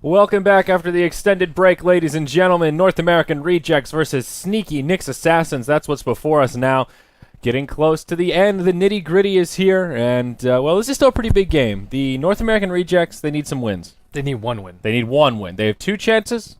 Welcome back after the extended break, ladies and gentlemen. North American Rejects versus Sneaky Nyx Assassins. That's what's before us now. Getting close to the end. The nitty-gritty is here, and, well, this is still a pretty big game. The North American Rejects, they need some wins. They need one win. They need one win. They have 2 chances.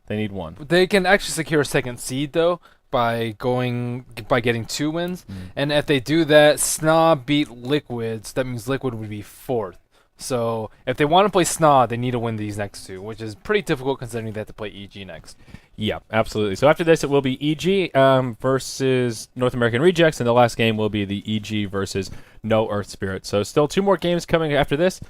They need one. They can actually secure a second seed, though, by getting 2 wins. And if they do that, SNA beat Liquids. That means Liquid would be 4th. So if they want to play SNA, they need to win these next 2, which is pretty difficult considering they have to play EG next. Yeah, absolutely. So after this, it will be EG versus North American Rejects, and the last game will be the EG versus No Earth Spirit. So still 2 more games coming after this,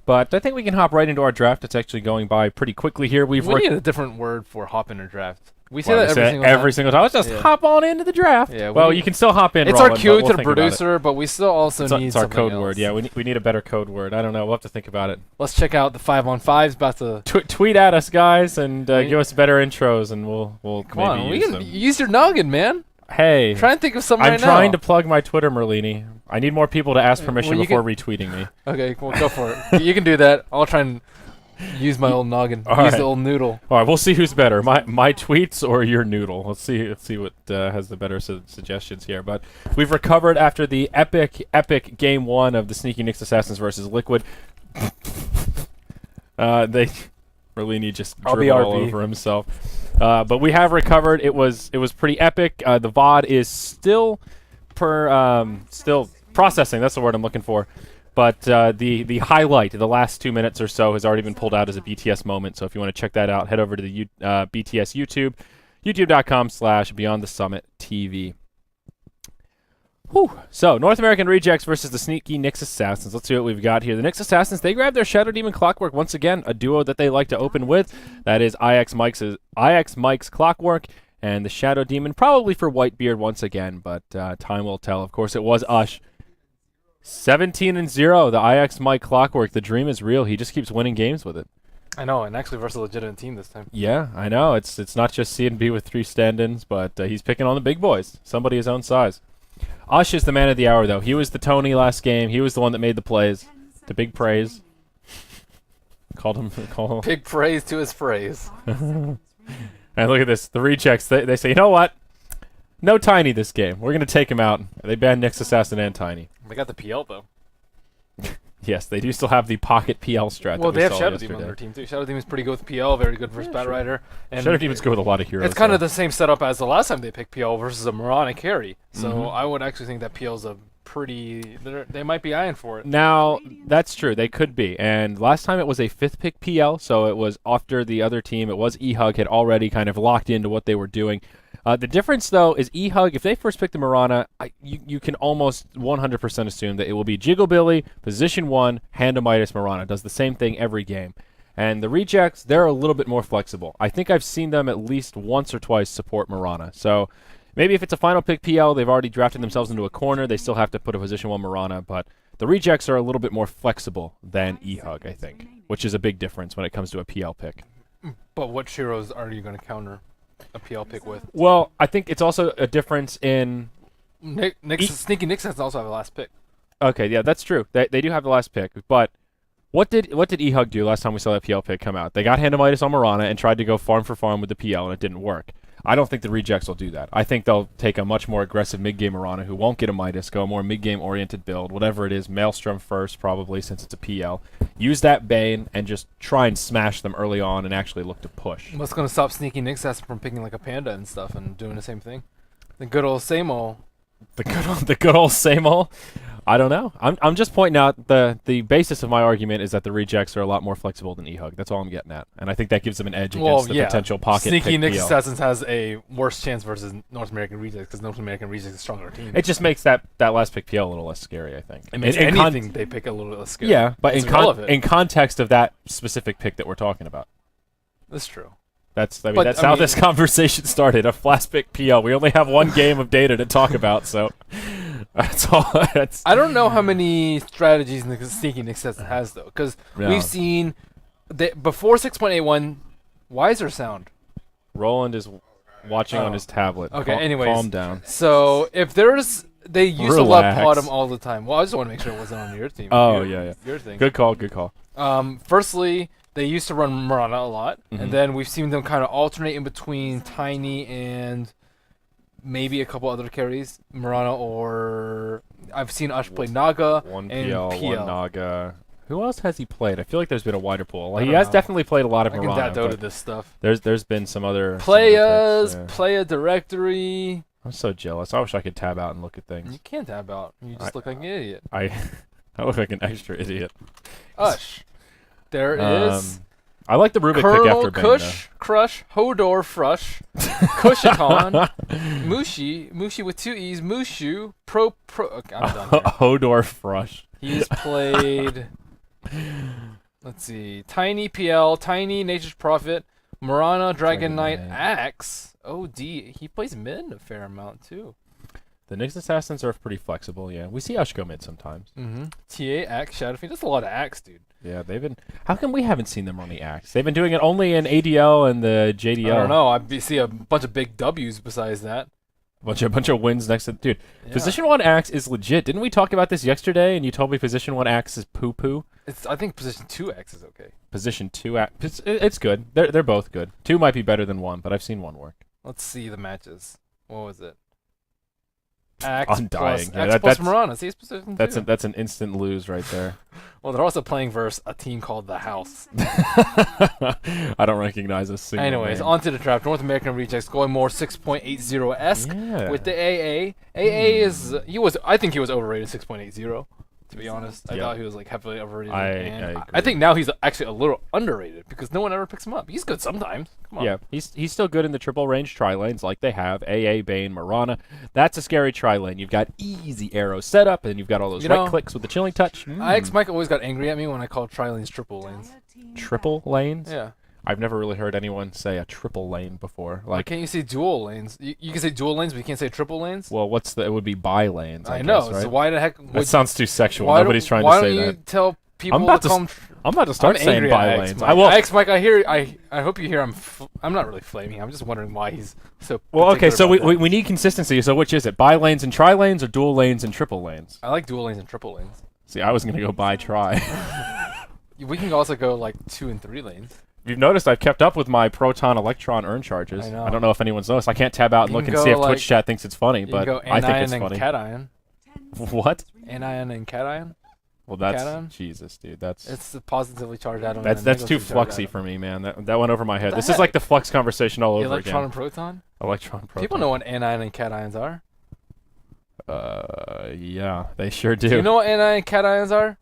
but I think we can hop right into our draft. It's actually going by pretty quickly here. We need a different word for hop in a draft. We say that every single time. Let's just hop on into the draft. Yeah, well, you can still hop in. It's Roland, our cue to the producer, but we still also need it's our something code else. word. Yeah, we need a better code word. I don't know. We'll have to think about it. Let's check out the 5-on-5s. About to tweet at us, guys, and give us better intros, and we'll come on. We can use your noggin, man. Hey, try and think of something. I'm trying to plug my Twitter, Merlini. I need more people to ask permission before retweeting me. Okay, well, go for it. You can do that. I'll try and use my old noggin. Use the old noodle. All right, we'll see who's better, my tweets or your noodle. Let's see what has the better suggestions here. But we've recovered after the epic game 1 of the Sneaky Nyx Assassins versus Liquid. Merlini just dribbled all over himself. But we have recovered. It was pretty epic. The VOD is still processing. That's the word I'm looking for. But the highlight, the last 2 minutes or so, has already been pulled out as a BTS moment. So if you want to check that out, head over to the BTS YouTube, youtube.com/BeyondTheSummitTV. Whew. So, North American Rejects versus the Sneaky Nyx Assassins. Let's see what we've got here. The Nyx Assassins, they grabbed their Shadow Demon Clockwork once again, a duo that they like to open with. That is IX Mike's Clockwork and the Shadow Demon, probably for Whitebeard once again, but time will tell. Of course, it was Ush. 17-0, the IX Mike Clockwork. The dream is real. He just keeps winning games with it. I know, and actually versus a legitimate team this time. Yeah, I know. It's not just C&B with 3 stand-ins, but he's picking on the big boys, somebody his own size. Ush is the man of the hour, though. He was the Tony last game. He was the one that made the plays. To big praise. Called him. Big praise to his praise. And look at this. The Rejects, they say, you know what? No Tiny this game. We're going to take him out. They banned Nyx Assassin and Tiny. They got the PL, though. Yes, they do still have the pocket PL strat. Well, they have Shadow Demon on their team, too. Shadow Demon's pretty good with PL, very good versus Bat Rider. And Shadow Demon's good with a lot of heroes. It's kind of the same setup as the last time they picked PL versus a Mirana carry. So I would actually think that PL's a pretty... They might be eyeing for it. Now, that's true. They could be. And last time it was a 5th pick PL, so it was after the other team. It was eHug had already kind of locked into what they were doing. The difference, though, is eHug, if they first pick the Mirana, you can almost 100% assume that it will be Jigglebilly, position 1, Handamitis, Mirana. Does the same thing every game. And the Rejects, they're a little bit more flexible. I think I've seen them at least once or twice support Mirana. So maybe if it's a final pick PL, they've already drafted themselves into a corner. They still have to put a position 1 Mirana. But the Rejects are a little bit more flexible than eHug, I think, which is a big difference when it comes to a PL pick. But what heroes are you going to counter a PL pick with? Well, I think it's also a difference in... Sneaky Nyx has also have the last pick. Okay, yeah, that's true. They do have the last pick, but what did eHug do last time we saw that PL pick come out? They got Handamitis on Mirana and tried to go farm for farm with the PL, and it didn't work. I don't think the Rejects will do that. I think they'll take a much more aggressive mid-game Mirana who won't get a Midas, go a more mid-game oriented build, whatever it is, Maelstrom first probably since it's a PL. Use that Bane and just try and smash them early on and actually look to push. What's going to stop Sneaky Nyx from picking like a Panda and stuff and doing the same thing? The good old same old. The good old same old? I don't know. I'm just pointing out the basis of my argument is that the Rejects are a lot more flexible than eHug. That's all I'm getting at. And I think that gives them an edge against the potential pocket Sneaky pick Nyx PL. Assassins has a worse chance versus North American Rejects because North American Rejects is a stronger team. It just makes that last pick PL a little less scary, I think. It makes anything they pick a little less scary. Yeah, but in context of that specific pick that we're talking about. That's true. That's how this conversation started. A flash pick PL. We only have one game of data to talk about, so that's all. I don't know how many strategies the Sneaky Nyx has though, because we've seen before 6.81 Wiser Sound. Roland is watching on his tablet. Okay, anyways, calm down. So if they used to love Bottom all the time. Well, I just want to make sure it wasn't on your team. Oh, yeah. Your thing. Good call. Firstly, They used to run Murata a lot, Mhm. and then we've seen them kind of alternate in between Tiny and maybe a couple other carries, Murata, or I've seen Ush play Naga One and PL, PL. one Naga. Who else has he played? I feel like there's been a wider pool. I He don't has know. definitely played a lot of I can Mirana, Dota but this stuff. there's been some other Playas, some other picks, Playa directory. I'm so jealous. I wish I could tab out and look at things. You can't tab out. You just look like an idiot. I look like an extra idiot. Ush. There is. I like the Rubik pick Colonel after Bang, Kush, Crush, Hodor, Frush, Kushiton, Mushi with 2 E's, Mushu, Pro. Okay, I'm done here. Hodor Frush. He's played. Let's see. Tiny PL, Tiny Nature's Prophet, Murana, Dragon Knight, Knight. Axe, OD. He plays mid a fair amount too. The Nyx Assassins are pretty flexible, yeah. We see Ush go mid sometimes. Mm-hmm. TA, Axe, Shadowfiend. That's a lot of Axe, dude. Yeah, they've been... How come we haven't seen them on the Axe? They've been doing it only in ADL and the JDL. I don't know. See a bunch of big W's besides that. Bunch of wins next to... Dude, Yeah. Position 1 Axe is legit. Didn't we talk about this yesterday and you told me Position 1 Axe is poo-poo? I think position 2 Axe is okay. Position 2 Axe... It's good. They're both good. 2 might be better than 1, but I've seen 1 work. Let's see the matches. What was it? Axe Undying. plus, Yeah, Axe plus Murana. See, it's position 2. That's an instant lose right there. Well, they're also playing versus a team called The House. I don't recognize a single Anyways, name. on to the draft. North American Rejects going more 6.80-esque Yeah. with the AA. AA is I think he was overrated 6.80. To be honest, I Yeah. thought he was like heavily overrated. I and agree. I think now he's actually a little underrated because no one ever picks him up. He's good sometimes. Come on. Yeah, he's still good in the triple range tri-lanes like they have. AA, Bane, Mirana. That's a scary tri-lane. You've got easy arrow setup, and you've got all those You right know, clicks with the chilling touch. IX Mike always got angry at me when I called tri-lanes triple lanes. Triple lanes? Yeah. I've never really heard anyone say a triple lane before. Why Like, can't you say dual lanes? You can say dual lanes, but you can't say triple lanes? well, it would be bi lanes. I know. guess, right? So why the heck That sounds too sexual. why Nobody's trying why to say don't you that. tell people I'm about to to come I'm about to start I'm saying angry bi at lanes. X-Mike. I will. X-Mike, I hope you hear I'm not really flaming. I'm just wondering why he's so Well, okay, so particular about we need consistency. So which is it? Bi lanes and tri lanes, or dual lanes and triple lanes? that. I like dual lanes and triple lanes. See, I was gonna go bi tri. We can also go like 2 and 3 lanes. You've noticed I've kept up with my proton electron earn charges. I know. I don't know if anyone's noticed. I can't tab out and You look can and see go, if Twitch like- chat thinks it's funny, You but can go I think it's anion funny. and cation. What? Anion and cation. Well, that's Cation? Jesus, dude. That's It's the positively charged atom. that's and that's too negatively charged fluxy atom. for me, man. That went over my head. the This is like heck? the flux conversation all over Electron again. and proton. Electron proton. People know what anion and cations are. Yeah, they sure do. Do you know what anion and cations are?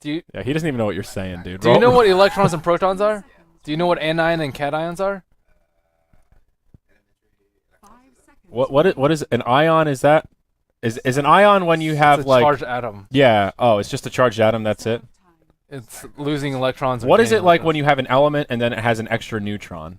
Yeah, he doesn't even know what you're saying, dude. Do you know what electrons and protons are? Do you know what anion and cations are? what is an ion? Is that is an ion when you have It's a like charged atom. yeah? Oh, it's just a charged atom. That's it. It's losing electrons. or What is gaining it like when electrons. you have an element and then it has an extra neutron?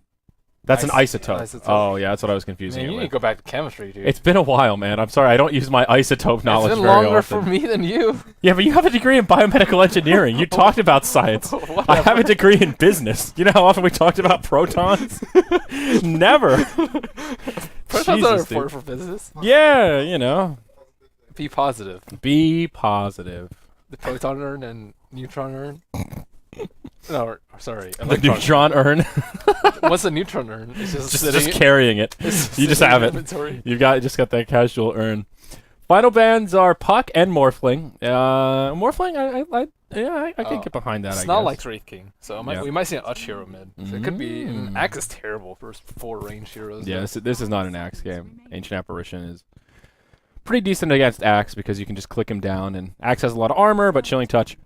That's an isotope. Isotope. Oh yeah, that's what I was confusing Man, it you with. need to go back to chemistry, dude. It's been a while, man. I'm sorry. I don't use my isotope knowledge it's been very longer often. for me than you. Yeah, but you have a degree in biomedical engineering. You talked about science. I Whatever. have a degree in business. You know how often we talked about protons? Never. Protons Jesus, are dude. important for business. Yeah, you know. Be positive. Be positive. The proton urn and neutron urn. No, sorry. The Electron. neutron urn. What's a neutron urn? It's just, just carrying it. You just have it. Inventory. You've just got that casual urn. Final bands are Puck and Morphling. Morphling, I can get behind that. It's I not guess. like Wraith King, so Yeah. we might see an Uch hero mid. So it could be. And Mm. Axe is terrible for 4 range heroes. Yeah, though. this is not an Axe game. Ancient Apparition is pretty decent against Axe because you can just click him down, and Axe has a lot of armor, but Chilling Touch,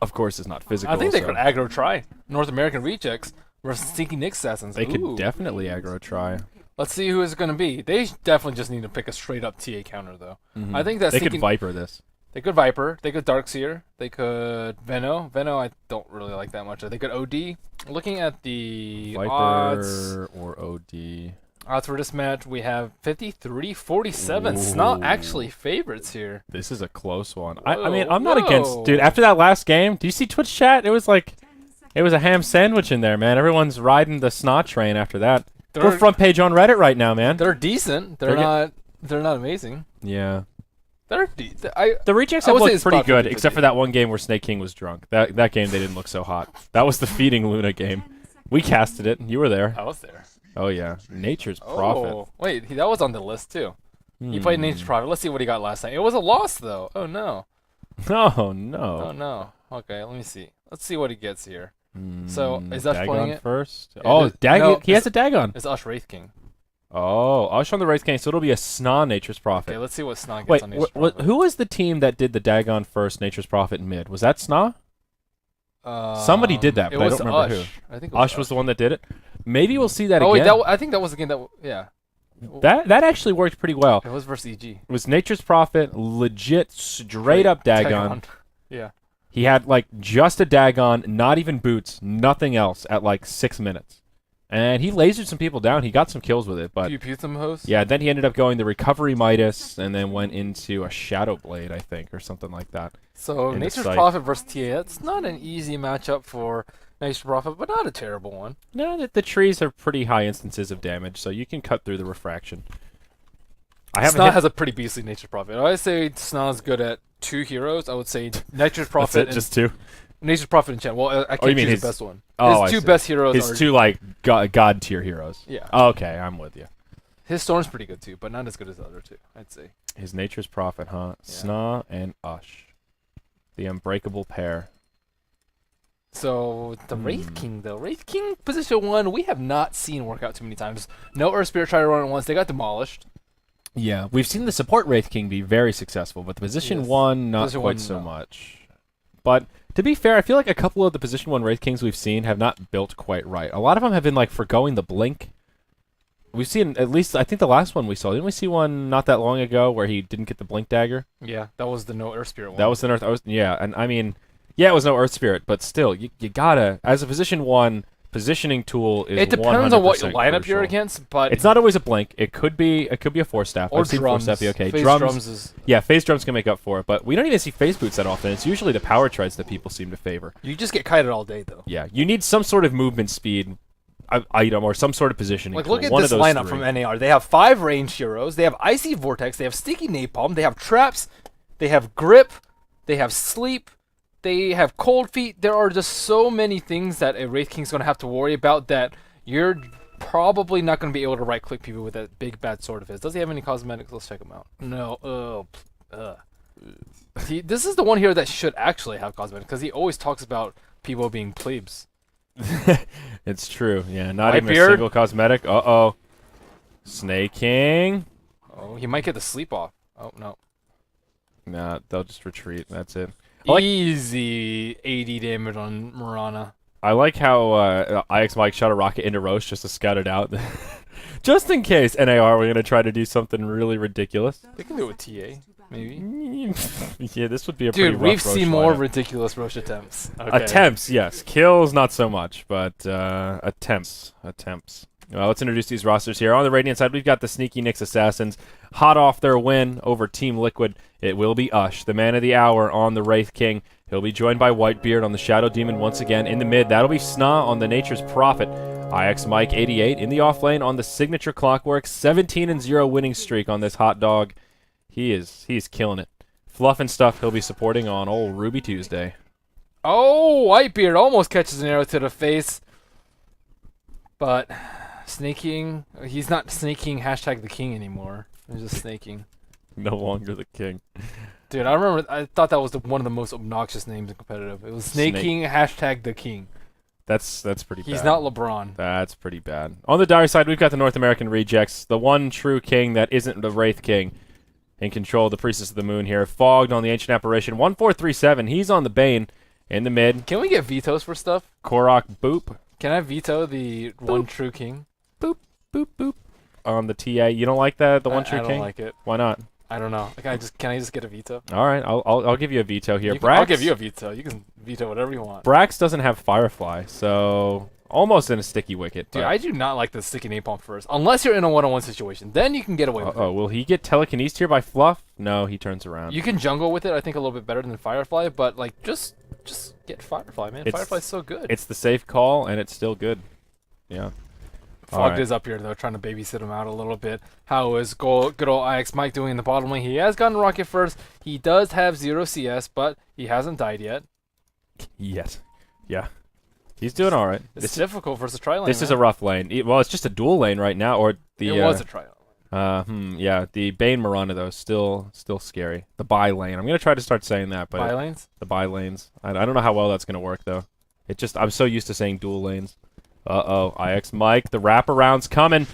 of course, is not physical. I think they so could aggro try North American Rejects versus Stinky Nick Assassins. they Ooh. could definitely aggro try. Let's see who it's going to be. They definitely just need to pick a straight up TA counter, though. Mhm. I think that they could Stinky- Viper this. They could Viper. They could Darkseer. They could Veno. Veno, I don't really like that much. They could OD. Looking at the odds Viper or OD. for this match, we have 53-47. It's not actually favorites here. This is a close one. I mean, Whoa, I'm not against, dude. After that last game, do you see Twitch chat? It was like, it was a ham sandwich in there, man. Everyone's riding the SNA train after that. We're They're, front page on Reddit right now, man. they're decent. They're not amazing. Yeah. The rejects I have would say looked it's pretty about good, 50-50. except for that one game where Snake King was drunk. That game they didn't look so hot. That was the feeding Luna game. We casted it. You were there. I was there. Oh yeah, Nature's Prophet. Oh, wait, that was on the list too. He played Nature's Prophet. Let's see what he got last time. It was a loss though. Oh no. Oh no. Oh no. Okay, let me see. Let's see what he gets here. So is Ush Dagon playing it? first? Yeah, Oh, no, he has a Dagon. It's Ush Wraith King. Oh, Ush on the Wraith King, so it'll be a SNA Nature's Prophet. Okay, let's see what SNA gets Wait, on Nature's Prophet. who was the team that did the Dagon first, Nature's Prophet mid? Was that SNA? Somebody did that, but I don't remember Ush. who. I think Ush was the one that did it. Maybe we'll see that Oh again. wait, I think that was the game that yeah. That actually worked pretty well. It was versus EG. It was Nature's Prophet, legit, straight up Dagon. Yeah. He had like just a Dagon, not even boots, nothing else at like 6 minutes. And he lasered some people down. He got some kills with it, but Pew pew some host. yeah, then he ended up going the Recovery Midas and then went into a Shadow Blade, I think, or something like that. So in the Nature's site. Prophet versus TA. It's not an easy matchup for Nature's Prophet, but not a terrible one. No, the trees are pretty high instances of damage, so you can cut through the refraction. I haven't SNA hit- has a pretty beastly Nature's Prophet. I would say SNA's good at 2 heroes. I would say Nature's That's Prophet it, and just two. Nature's Prophet and Chen. Well, I you can't mean choose his- the best one. Oh, I His two see. best heroes His are two like god tier heroes. yeah. Okay, I'm with you. His Storm's pretty good too, but not as good as the other two, I'd say. His Nature's Prophet, huh? Yeah. SNA and Ush. The unbreakable pair. So the Wraith King though, Wraith King position 1, we have not seen work out too many times. No Earth Spirit tried to run it once, they got demolished. Yeah, we've seen the support Wraith King be very successful, but the position Yes. 1 not Position quite 1, so no. much. But to be fair, I feel like a couple of the position 1 Wraith Kings we've seen have not built quite right. A lot of them have been like forgoing the blink. We've seen at least, I think the last one we saw, didn't we see one not that long ago where he didn't get the blink dagger? Yeah, that was the no Earth Spirit one. That was the Earth. Yeah, and I mean, yeah, it was no Earth Spirit, but still, you gotta, as a position 1, positioning tool is It depends on what 100% lineup you're crucial. against, but It's not always a blink. It could be a force staff. or I've seen drums. force staff be okay. Phase Drums, is yeah, phase drums can make up for it, but we don't even see phase boots that often. It's usually the power treads that people seem to favor. you just get kited all day though. Yeah, you need some sort of movement speed item or some sort of positioning. Like tool. look at One this of those lineup three. from NAR. They have 5 ranged heroes, they have Icy Vortex, they have Sticky Napalm, they have Traps, they have Grip, they have Sleep, they have Cold Feet. There are just so many things that a Wraith King's gonna have to worry about that you're probably not gonna be able to right click people with that big bad sword of his. Does he have any cosmetics? Let's check him out. No. This is the one here that should actually have cosmetics because he always talks about people being plebes. It's true. Yeah, not even a Whitebeard. single cosmetic. Uh-oh. Snake King. Oh, he might get the sleep off. Oh no. Nah, they'll just retreat. That's it. I like- Easy 80 damage on Murana. I like how IX Mike shot a rocket into Roche just to scout it out. Just in case NAR we're going to try to do something really ridiculous. They can do it with TA, maybe. Yeah, this would be a pretty Dude, rough we've Roche seen more lineup. ridiculous Roche attempts. Okay. Attempts, yes. Kills, not so much, but attempts. Well, let's introduce these rosters here. On the Radiant side, we've got the Sneaky Nyx Assassins. Hot off their win over Team Liquid, it will be Ush, the man of the hour on the Wraith King. He'll be joined by Whitebeard on the Shadow Demon once again in the mid. That'll be SNA on the Nature's Prophet. IX Mike 88 in the off lane on the Signature Clockwork. 17-0 winning streak on this hot dog. He's killing it. Fluff and stuff he'll be supporting on old Ruby Tuesday. Oh, Whitebeard almost catches an arrow to the face. But snaking, he's not snaking hashtag the king anymore. He's just snaking. No longer the king. Dude, I thought that was one of the most obnoxious names in competitive. It was snaking hashtag the king. That's pretty bad. He's not LeBron. That's pretty bad. On the Dire side, we've got the North American Rejects, the one true king that isn't the Wraith King, in control of the Priestess of the Moon here. Fogged on the Ancient Apparition. 1437. He's on the Bane in the mid. Can we get vetoes for stuff? Korok boop. Can I veto the one true king? Boop, boop, boop. On the TA. You don't like that, the one true I don't king? like it. Why not? I don't know. Can I just get a veto? All right, I'll give you a veto here. I'll give you a veto. You can veto whatever you want. Brax doesn't have Firefly, so almost in a sticky wicket. Dude, but- I do not like the sticky napalm first. Unless you're in a one-on-one situation. Then you can get away with Uh-oh, will he get telekinesed here by Fluff? No, he turns around. it. You can jungle with it, I think, a little bit better than Firefly, but like just get Firefly, man. It's- Firefly's so good. It's the safe call, and it's still good. Yeah. Flogged is up here, though, trying to babysit him out a little bit. How is good old IX Mike doing in the bottom lane? He has gotten Rocket first. He does have 0 CS, but he hasn't died yet. Yes. Yeah. He's doing all right. It's difficult versus tri lane. This is a rough lane. Well, it's just a dual lane right now, or the. It was a tri lane. Yeah, the Bane Miranda though, still scary. The buy lane. I'm gonna try to start saying that, but Buy lanes. the buy lanes. I don't know how well that's gonna work though. I'm so used to saying dual lanes. IX Mike, the wraparound's coming.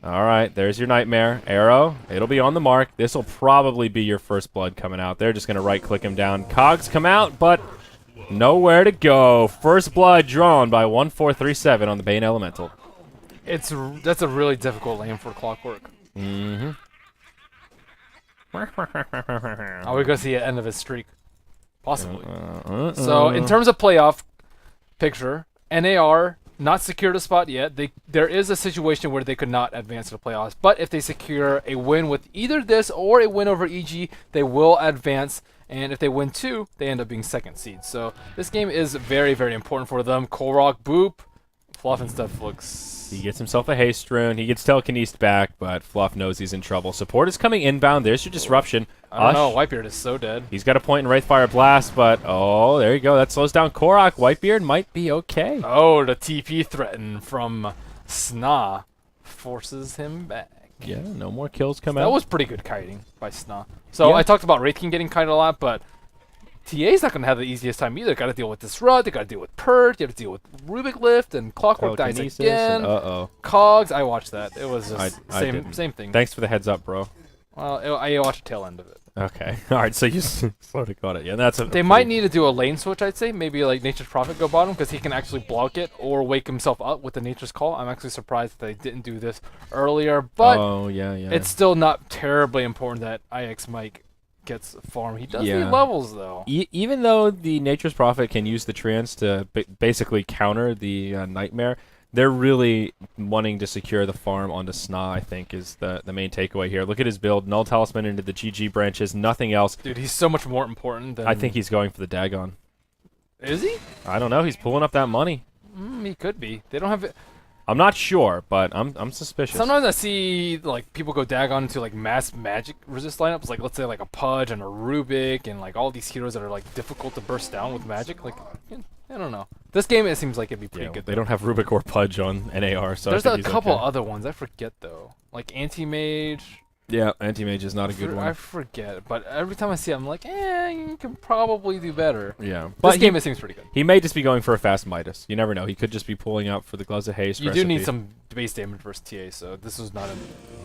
All right, there's your nightmare arrow. It'll be on the mark. This will probably be your first blood coming out. They're just gonna right-click him down. Cogs come out, but nowhere to go. First blood drawn by 1437 on the Bane Elemental. That's a really difficult lane for Clockwork. Mm-hmm. Are we gonna see the end of his streak? Possibly. So in terms of playoff picture, NAR not secured a spot yet. There is a situation where they could not advance to the playoffs, but if they secure a win with either this or a win over EG, they will advance. And if they win 2, they end up being 2nd seed. So this game is very, very important for them. Korok, Boop, Fluff and stuff looks... He gets himself a haste rune. He gets telekinesed back, but Fluff knows he's in trouble. Support is coming inbound. There's your disruption. I don't know. Whitebeard is so dead. He's got a point in Wraithfire Blast, but oh, there you go. That slows down Korok. Whitebeard might be okay. Oh, the TP threaten from SNA forces him back. Yeah, no more kills come out. That was pretty good kiting by SNA. So Yeah. I talked about Wraith King getting kited a lot, but TA's not going to have the easiest time either. Got to deal with Disrupt, they got to deal with Purge, you have to deal with Rubik Lift, and Clockwork dies Telekinesis again. and uh-oh. Cogs, I watched that. It was just I didn't. same thing. Thanks for the heads up, bro. Well, I watched the tail end of it. Okay. All right, so you sort of got it. Yeah, that's a... They might need to do a lane switch, I'd say. Maybe like Nature's Prophet go bottom, because he can actually block it or wake himself up with the Nature's Call. I'm actually surprised that they didn't do this earlier, but Oh, yeah. it's still not terribly important that IX Mike gets farm. He does need levels, though. Even though the Nature's Prophet can use the Treants to basically counter the Nightmare, they're really wanting to secure the farm onto SNA, I think, is the main takeaway here. Look at his build. Null Talisman into the GG branches, nothing else. Dude, he's so much more important than... I think he's going for the Dagon. Is he? I don't know. He's pulling up that money. He could be. They don't have it. I'm not sure, but I'm suspicious. Sometimes I see like people go Dagon into like mass magic resist lineups, like let's say like a Pudge and a Rubik and like all these heroes that are like difficult to burst down with magic. Like I don't know. This game it seems like it'd be pretty good. They don't have Rubik or Pudge on NAR, so there's I think a couple okay. other ones I forget though, like Anti-Mage. Yeah, Anti-Mage is not a good one. I forget, but every time I see it, I'm like, you can probably do better. Yeah, but this game it seems pretty good. He may just be going for a fast Midas. You never know. He could just be pulling out for the Gloves of Haste. You do need some base damage versus TA, so this is not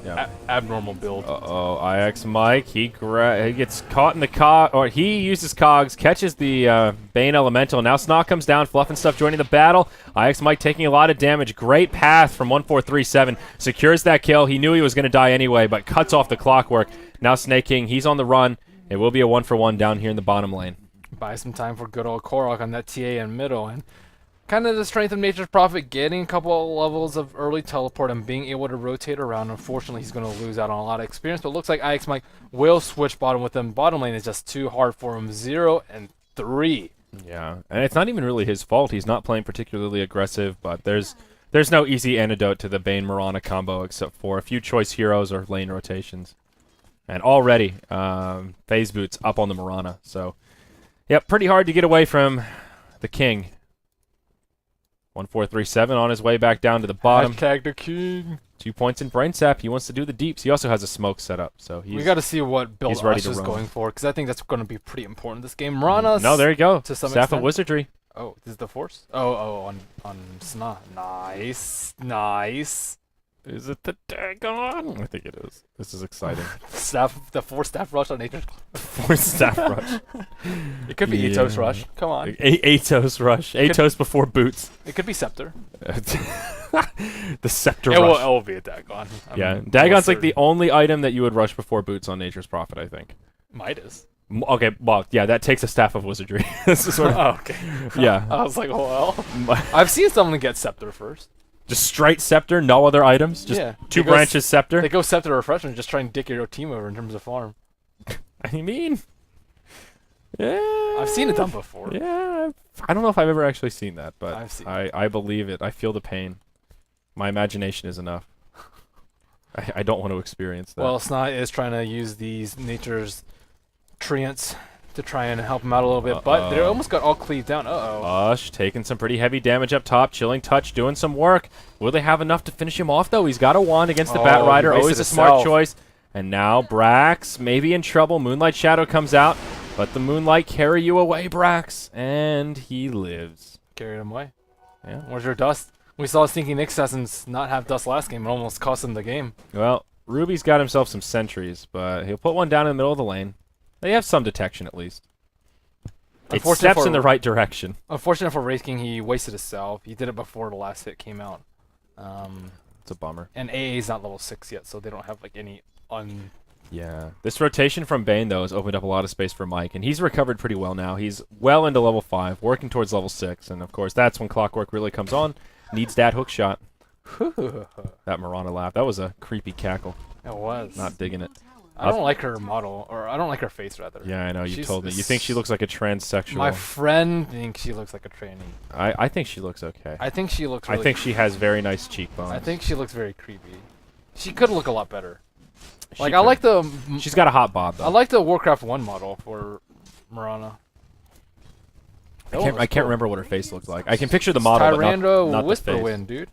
an abnormal build. IX Mike, he gets caught in the or he uses Cogs, catches the Bane Elemental. Now SNA comes down, Fluff and stuff joining the battle. IX Mike taking a lot of damage. Great path from 1437. Secures that kill. He knew he was going to die anyway, but cuts off the Clockwork. Now Snake King, he's on the run. It will be a 1-for-1 down here in the bottom lane. Buy some time for good old Korok on that TA in middle. And kind of the strength of Nature's Prophet, getting a couple of levels of early teleport and being able to rotate around. Unfortunately, he's going to lose out on a lot of experience, but it looks like IX Mike will switch bottom with him. Bottom lane is just too hard for him. 0 and 3. Yeah, and it's not even really his fault. He's not playing particularly aggressive, but there's no easy antidote to the Bane Mirana combo except for a few choice heroes or lane rotations. And already, Phase Boots up on the Mirana. So, yep, pretty hard to get away from the King. 1437 on his way back down to the bottom. Hashtag the King. 2 points in Brain Sap. He wants to do the deeps. He also has a smoke set up. So we got to see what build Rush is going for, because I think that's going to be pretty important this game. Mirana. No, there you go. To some Staff extent. of Wizardry. Oh, this is the Force? On SNA. Nice. Is it the Dagon? I think it is. This is exciting. The 4-staff rush on Nature's Call. 4-staff rush. It could be Atos rush. Come on. Atos rush. Atos before boots. It could be Scepter. The Scepter rush. It will be a Dagon. Dagon's like the only item that you would rush before boots on Nature's Prophet, I think. Midas. Okay, well, yeah, that takes a Staff of Wizardry. Sort of, okay. Yeah. I was like, well. I've seen someone get Scepter first. Just straight Scepter, no other items? Just 2 branches Scepter? They go Scepter Refreshment, just try and dick your team over in terms of farm. I mean... Yeah. I've seen it done before. Yeah. I don't know if I've ever actually seen that, but I've seen I believe it. I feel the pain. My imagination is enough. I don't want to experience that. Well, SNA is trying to use these nature's treants to try and help him out a little bit, but they almost got all cleaved down. Ush taking some pretty heavy damage up top. Chilling Touch doing some work. Will they have enough to finish him off, though? He's got a wand against the Bat Rider. Always a smart choice. And now Brax maybe in trouble. Moonlight Shadow comes out. Let the Moonlight carry you away, Brax. And he lives. Carried him away. Yeah. Where's your dust? We saw Stinky Nick Assassins not have dust last game. It almost cost him the game. Well, Ruby's got himself some sentries, but he'll put one down in the middle of the lane. They have some detection, at least. It steps in the right direction. Unfortunate for Wraith King, he wasted his salve. He did it before the last hit came out. It's a bummer. And AA is not level 6 yet, so they don't have like any Yeah. This rotation from Bane, though, has opened up a lot of space for Mike, and he's recovered pretty well now. He's well into level 5, working towards level 6, and of course that's when Clockwork really comes on. Needs that hook shot. That Mirana laugh. That was a creepy cackle. It was. Not digging it. I don't like her model, or I don't like her face, rather. Yeah, I know. You told me. You think she looks like a transsexual. My friend thinks she looks like a tranny. I think she looks okay. I think she looks really I think she has very nice cheekbones. I think she looks very creepy. She could look a lot better. Like, She I could. like the... She's got a hot bob, though. I like the Warcraft 1 model for Mirana. I can't remember what her face looked like. I can picture the model, but not the face. Whisperwind, dude.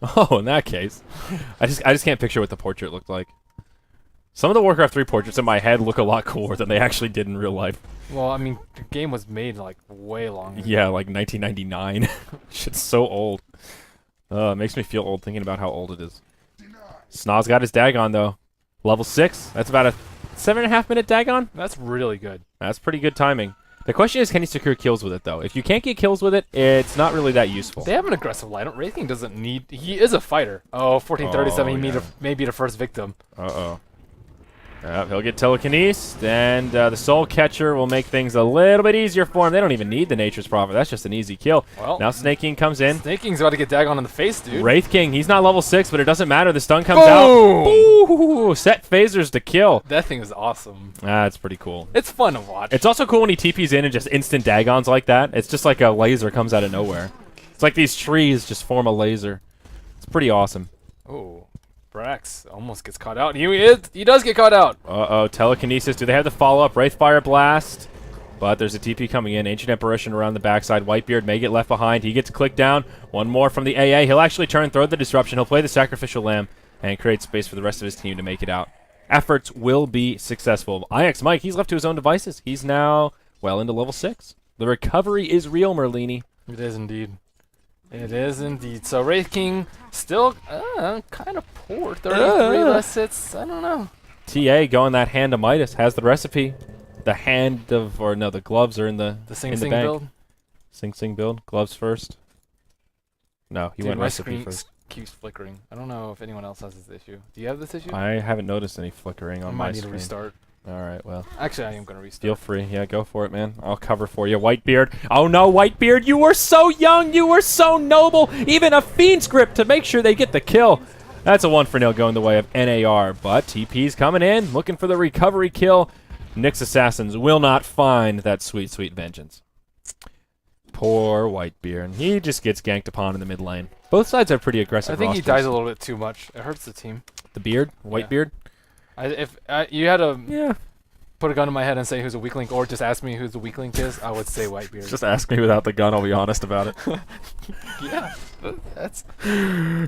Oh, in that case. I just can't picture what the portrait looked like. Some of the Warcraft 3 portraits in my head look a lot cooler than they actually did in real life. Well, I mean, the game was made, like, way longer. Yeah, like 1999. Shit's so old. It makes me feel old thinking about how old it is. SNA's got his Dagon, though. Level 6. That's about a 7.5-minute Dagon. That's really good. That's pretty good timing. The question is, can he secure kills with it, though? If you can't get kills with it, it's not really that useful. They have an aggressive lineup. Wraith King doesn't need... He is a fighter. Oh, 1437, he may be the first victim. Uh-oh. He'll get telekinesis, and the Soul Catcher will make things a little bit easier for him. They don't even need the Nature's Prophet. That's just an easy kill. Well, now Snake King comes in. Snake King's about to get Dagon in the face, dude. Wraith King, he's not level 6, but it doesn't matter. The stun comes out. Ooh, set phasers to kill. That thing is awesome. That's pretty cool. It's fun to watch. It's also cool when he TPs in and just instant Dagons like that. It's just like a laser comes out of nowhere. It's like these trees just form a laser. It's pretty awesome. Oh. Brax almost gets caught out. He does get caught out. Uh-oh, telekinesis. Do they have the follow-up? Wraithfire Blast. But there's a TP coming in. Ancient Apparition around the backside. Whitebeard may get left behind. He gets clicked down. One more from the AA. He'll actually turn, throw the disruption. He'll play the Sacrificial Lamb and create space for the rest of his team to make it out. Efforts will be successful. IX Mike, he's left to his own devices. He's now well into level 6. The recovery is real, Merlini. It is indeed. It is indeed. So Wraith King still kind of poor. 33 less hits. I don't know. TA going that hand of Midas has the recipe. The hand of, or no, the gloves are in the Sing in Sing the bank. build. Sing build. Gloves first. No, he Dude, went my recipe screen first. keeps flickering. I don't know if anyone else has this issue. Do you have this issue? I haven't noticed any flickering on I my might need screen. to restart. All right, well. Actually, I am going to restart. Feel free. Yeah, go for it, man. I'll cover for you. Whitebeard. Oh, no, Whitebeard. You were so young. You were so noble. Even a Fiend script to make sure they get the kill. That's a 1-for-0 going the way of NAR. But TP's coming in, looking for the recovery kill. Nyx Assassins will not find that sweet, sweet vengeance. Poor Whitebeard. He just gets ganked upon in the mid lane. Both sides have pretty aggressive I think rosters. he dies a little bit too much. It hurts the team. The beard? Whitebeard? If you had to Yeah. put a gun in my head and say who's a weak link, or just ask me who's the weak link is, I would say Whitebeard. Just ask me without the gun. I'll be honest about it. Yeah, that's.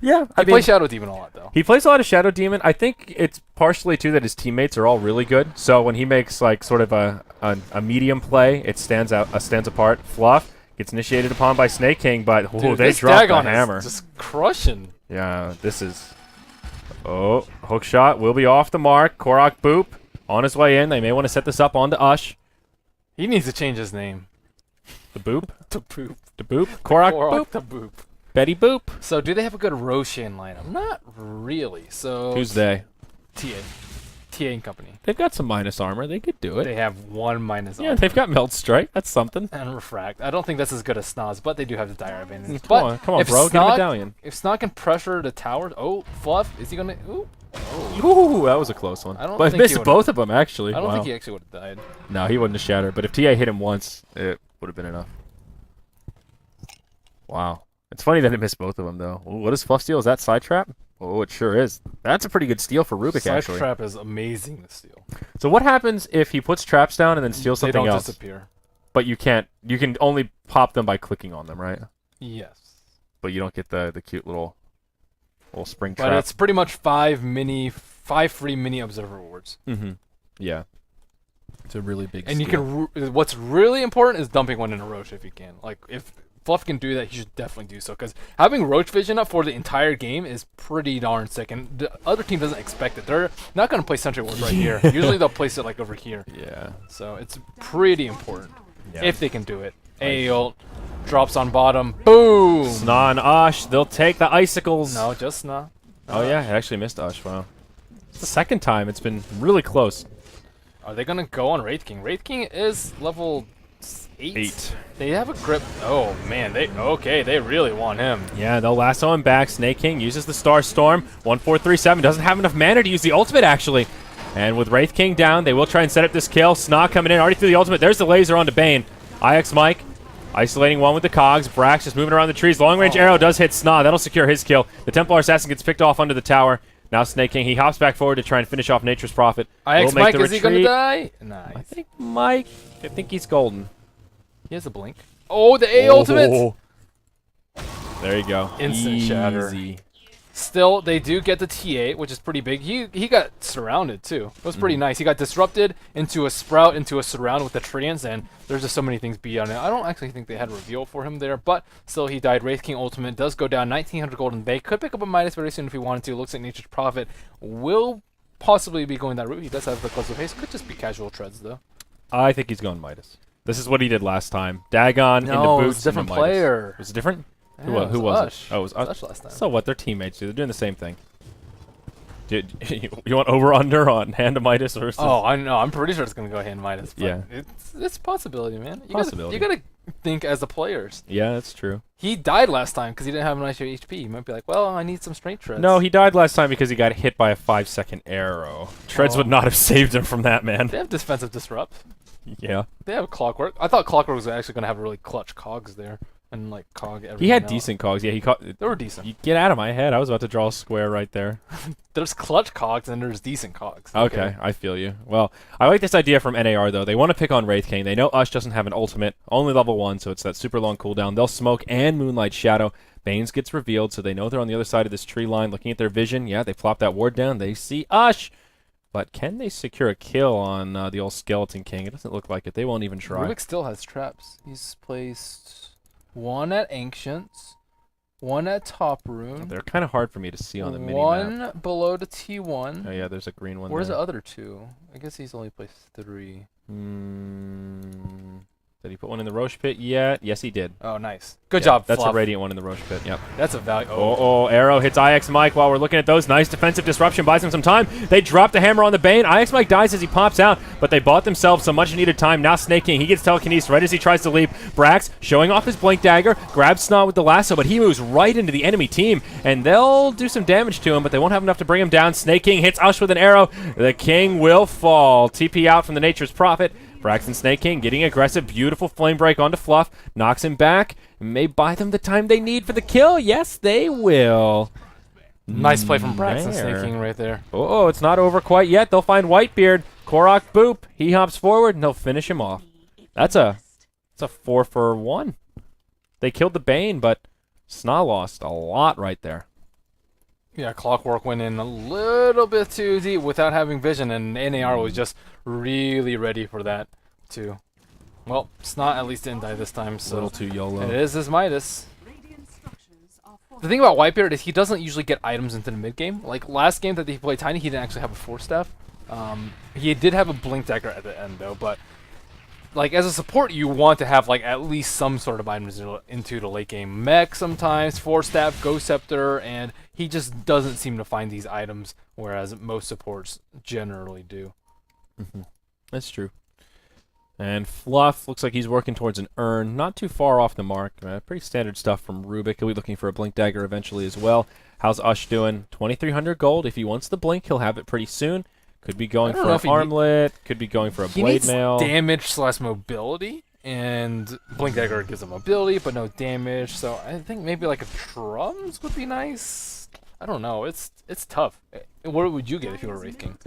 Yeah, I play Shadow Demon a lot though. He plays a lot of Shadow Demon. I think it's partially too that his teammates are all really good. So when he makes like sort of a medium play, it stands apart. Fluff gets initiated upon by Snake King, but Dude, they drop the Dagon hammer. is just crushing. Yeah, this is. Oh, hook shot will be off the mark. Korok Boop on his way in. They may want to set this up onto Ush. He needs to change his name. The Boop. To Boop. The Boop. Korok Boop. The Boop. Betty Boop. So do they have a good Roshan lineup? Not really. So Who's they? TA and company. They've got some minus armor. They could do it. They have one minus. Yeah, they've got Melt Strike. That's something. And Refract. I don't think that's as good as Snaz, but they do have the dire advantage. Come on, bro. Get a medallion. If Snaz can pressure the towers, Fluff, is he gonna? Ooh. Ooh, that was a close one. I don't but think missed both of them, actually. I don't Wow. think he actually would have died. No, he wouldn't have shattered. But if TA hit him once, it would have been enough. Wow. It's funny that it missed both of them, though. Ooh, what is Fluff steal? Is that Side Trap? Oh, it sure is. That's a pretty good steal for Rubik, Side actually. trap is amazing to steal. So what happens if he puts traps down and then steals They something don't else? disappear. But you can't. You can only pop them by clicking on them, right? Yes. But you don't get the cute little spring But trap. it's pretty much 5 free mini observer rewards. Mm-hmm. Yeah. It's a really big And you steal. can. What's really important is dumping one in a roach if you can. Like if Fluff can do that, he should definitely do so. Because having roach vision up for the entire game is pretty darn sick, and the other team doesn't expect it. They're not going to place sentry ward right here. Usually they'll place it like over here. Yeah. So it's pretty important Yeah. if they can do it. A ult drops on bottom. Boom. SNA and Ush, they'll take the icicles. No, just not. Oh yeah, it actually missed Ush. Wow. It's the second time. It's been really close. Are they gonna go on Wraith King? Wraith King is level 8. 8. They have a grip. Oh man, they really want him. Yeah, they'll lasso him back. Snake King uses the Star Storm. 1437 doesn't have enough mana to use the ultimate, actually. And with Wraith King down, they will try and set up this kill. SNA coming in, already through the ultimate. There's the laser onto Bane. IX Mike isolating one with the cogs. Brax just moving around the trees. Long range arrow does hit SNA. That'll secure his kill. The Templar Assassin gets picked off under the tower. Now Snake King, he hops back forward to try and finish off Nature's Prophet. IX Will make Mike, the is he gonna retreat. die? Nice. I think he's golden. He has a blink. Oh, the A ultimate! There you go. Instant shatter. Easy. Still, they do get the T8, which is pretty big. He got surrounded, too. It was pretty nice. He got disrupted into a sprout, into a surround with the treants, and there's just so many things beyond it. I don't actually think they had a reveal for him there, but still, he died. Wraith King ultimate does go down. 1900 gold, and they could pick up a Midas very soon if he wanted to. Looks like Nature's Prophet will possibly be going that route. He does have the close of haste. Could just be casual treads, though. I think he's going Midas. This is what he did last time. Dagon No, into it was boots. a different into Midas. player. Was it different? Yeah, Who was Ush. it? Oh, it was Ush. Ush last time. So what? They're teammates, dude. They're doing the same thing. Dude, you want over/under on hand to Midas versus? Oh, I know. I'm pretty sure it's gonna go hand Midas. But Yeah. it's a possibility, man. Possibility. You gotta think as the players. Yeah, that's true. He died last time because he didn't have enough HP. He might be like, well, I need some strength treads. No, he died last time because he got hit by a 5-second arrow. Treads would not have saved him from that, man. They have defensive disrupt. Yeah. They have clockwork. I thought clockwork was actually gonna have a really clutch cogs there and like cog everything. He had out. decent cogs. Yeah, he caught. They were decent. You get out of my head. I was about to draw a square right there. There's clutch cogs and there's decent cogs. Okay, I feel you. Well, I like this idea from NAR, though. They want to pick on Wraith King. They know Ush doesn't have an ultimate, only level 1, so it's that super long cooldown. They'll smoke and Moonlight Shadow. Banes gets revealed, so they know they're on the other side of this tree line. Looking at their vision, yeah, they plop that ward down. They see Ush. But can they secure a kill on the old Skeleton King? It doesn't look like it. They won't even try. Rubik still has traps. He's placed one at Ancients, one at Top Rune, They're kind of hard for me to see on the mini one map. below the T1. Oh yeah, there's a green one. Where's there. the other 2? I guess he's only placed 3. Did he put one in the Roche pit yet? Yes, he did. Oh, nice. Good Yeah, job, That's Fluff. a Radiant one in the Roche pit. Yep. That's a value. Oh, arrow hits IX Mike while we're looking at those. Nice defensive disruption, buys him some time. They drop the hammer on the Bane. IX Mike dies as he pops out, but they bought themselves some much needed time. Now Snake King, he gets telekinesis right as he tries to leap. Brax showing off his Blink Dagger, grabs SNA with the lasso, but he moves right into the enemy team, and they'll do some damage to him, but they won't have enough to bring him down. Snake King hits Ush with an arrow. The King will fall. TP out from the Nature's Prophet. Braxton Snake King getting aggressive. Beautiful flame break onto Fluff. Knocks him back. May buy them the time they need for the kill. Yes, they will. Nice play from Braxton There. Snake King right there. Oh, it's not over quite yet. They'll find Whitebeard. Korok boop. He hops forward and they'll finish him off. That's a 4 for 1. They killed the Bane, but SNA lost a lot right there. Yeah, Clockwork went in a little bit too deep without having vision, and NAR was just really ready for that, too. Well, SNA at least didn't die this time, A so little too YOLO. it is his Midas. The thing about Whitebeard is he doesn't usually get items into the mid game. Like last game that he played Tiny, he didn't actually have a Force Staff. He did have a Blink Dagger at the end though, but like as a support, you want to have like at least some sort of items into the late game. Mech sometimes, Force Staff, Ghost Scepter, and he just doesn't seem to find these items, whereas most supports generally do. That's true. And Fluff looks like he's working towards an urn, not too far off the mark. Pretty standard stuff from Rubik. He'll be looking for a Blink Dagger eventually as well. How's Ush doing? 2,300 gold. If he wants the Blink, he'll have it pretty soon. Could be going for an armlet. Could be going for a He blade needs mail. damage / mobility, and Blink Dagger gives them mobility, but no damage. So I think maybe like a Trums would be nice. I don't know. It's tough. What would you get if you were Wraith King?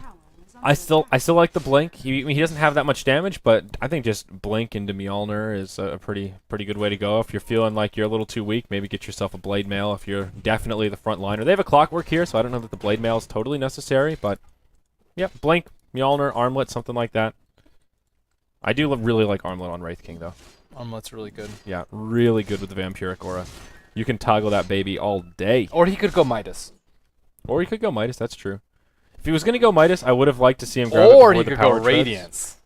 I still like the blink. He doesn't have that much damage, but I think just blink into Mjolnir is a pretty good way to go. If you're feeling like you're a little too weak, maybe get yourself a blade mail if you're definitely the front liner. They have a clockwork here, so I don't know that the blade mail is totally necessary, but yep, blink, Mjolnir, armlet, something like that. I do really like armlet on Wraith King though. Armlet's really good. Yeah, really good with the vampiric aura. You can toggle that baby all day. Or he could go Midas. Or he could go Midas, that's true. If he was going to go Midas, I would have liked to see him grab Or it he before could the power go trips. Radiance.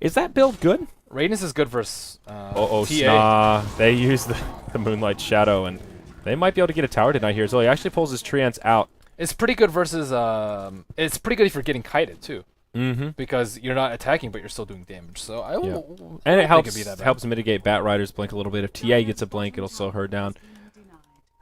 Is that build good? Radiance is good versus Oh, TA. SNA. They use the Moonlight Shadow, and they might be able to get a tower deny here as well. He actually pulls his Treants out. It's pretty good versus it's pretty good if you're getting kited too. Mm-hmm. Because you're not attacking, but you're still doing damage. So I will. And it helps helps mitigate Bat Rider's blink a little bit. If TA gets a blink, it'll slow her down.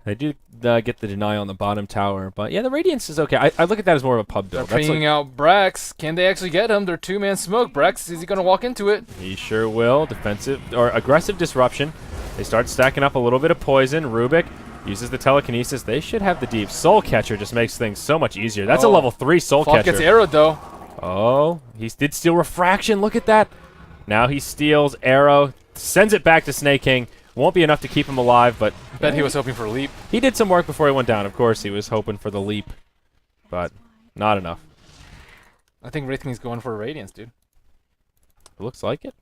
They do get the deny on the bottom tower, but yeah, the Radiance is okay. I look at that as more of a pub They're build. That's bringing out Brax. Can they actually get him? They're two-man smoke. Brax, is he going to walk into it? He sure will. Defensive or aggressive disruption. They start stacking up a little bit of poison. Rubik uses the telekinesis. They should have the deep. Soul Catcher just makes things so much easier. That's a level 3 Soul Falk Catcher. gets arrowed though. Oh, he did steal Refraction. Look at that. Now he steals Arrow, sends it back to Snake King. Won't be enough to keep him alive, but Bet he was hoping for a leap. he did some work before he went down. Of course, he was hoping for the leap, but not enough. I think Wraith King's going for a Radiance, dude. It looks like it.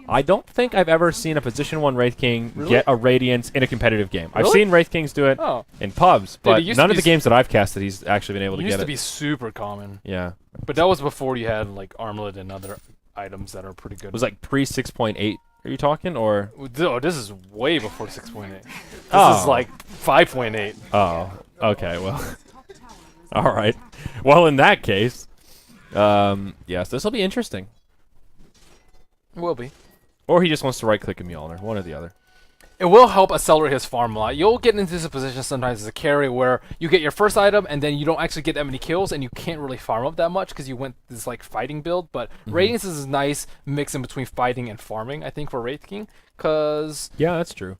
I don't think I've ever seen a Position 1 Wraith King get a Radiance in a competitive game. I've Really? seen Wraith Kings do it Oh. in pubs, Dude, but it used none to of the be games that I've casted he's actually been able to It get used to it. be super common. Yeah. But that was before you had like Armlet and other items that are pretty good. It was like pre 6.8. Are you talking, or? Oh, this is way before 6.8. This Oh. is like 5.8. Oh, okay, well. All right. Well, in that case, yes, this will be interesting. It will be. Or he just wants to right-click a Mjolnir, one or the other. It will help accelerate his farm a lot. You'll get into this position sometimes as a carry where you get your first item and then you don't actually get that many kills and you can't really farm up that much because you went this like fighting build. But Radiance is a nice mix in between fighting and farming, I think, for Wraith King, because Yeah, that's true.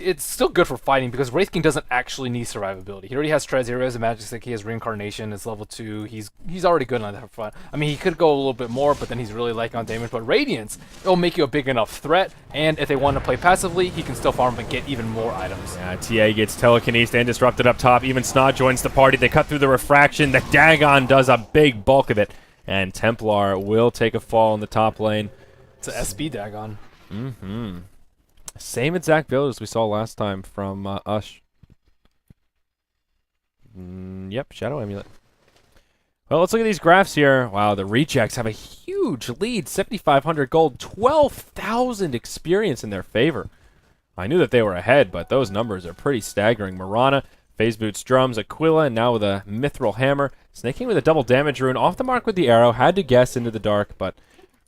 it's still good for fighting because Wraith King doesn't actually need survivability. He already has Treads, he already has a Magic Stick, he has Reincarnation, it's level 2, he's already good on that front. I mean, he could go a little bit more, but then he's really lacking on damage. But Radiance, it'll make you a big enough threat, and if they want to play passively, he can still farm and get even more items. Yeah, TA gets telekinesed and disrupted up top. Even SNA joins the party. They cut through the refraction. The Dagon does a big bulk of it. And Templar will take a fall in the top lane. It's a SB Dagon. Mm-hmm. Same exact build as we saw last time from Ush. Yep, Shadow Amulet. Well, let's look at these graphs here. Wow, the rejects have a huge lead. 7,500 gold, 12,000 experience in their favor. I knew that they were ahead, but those numbers are pretty staggering. Mirana, Phase Boots, Drums, Aquila, and now with a Mithril Hammer. Snake King with a double damage rune. Off the mark with the arrow. Had to guess into the dark, but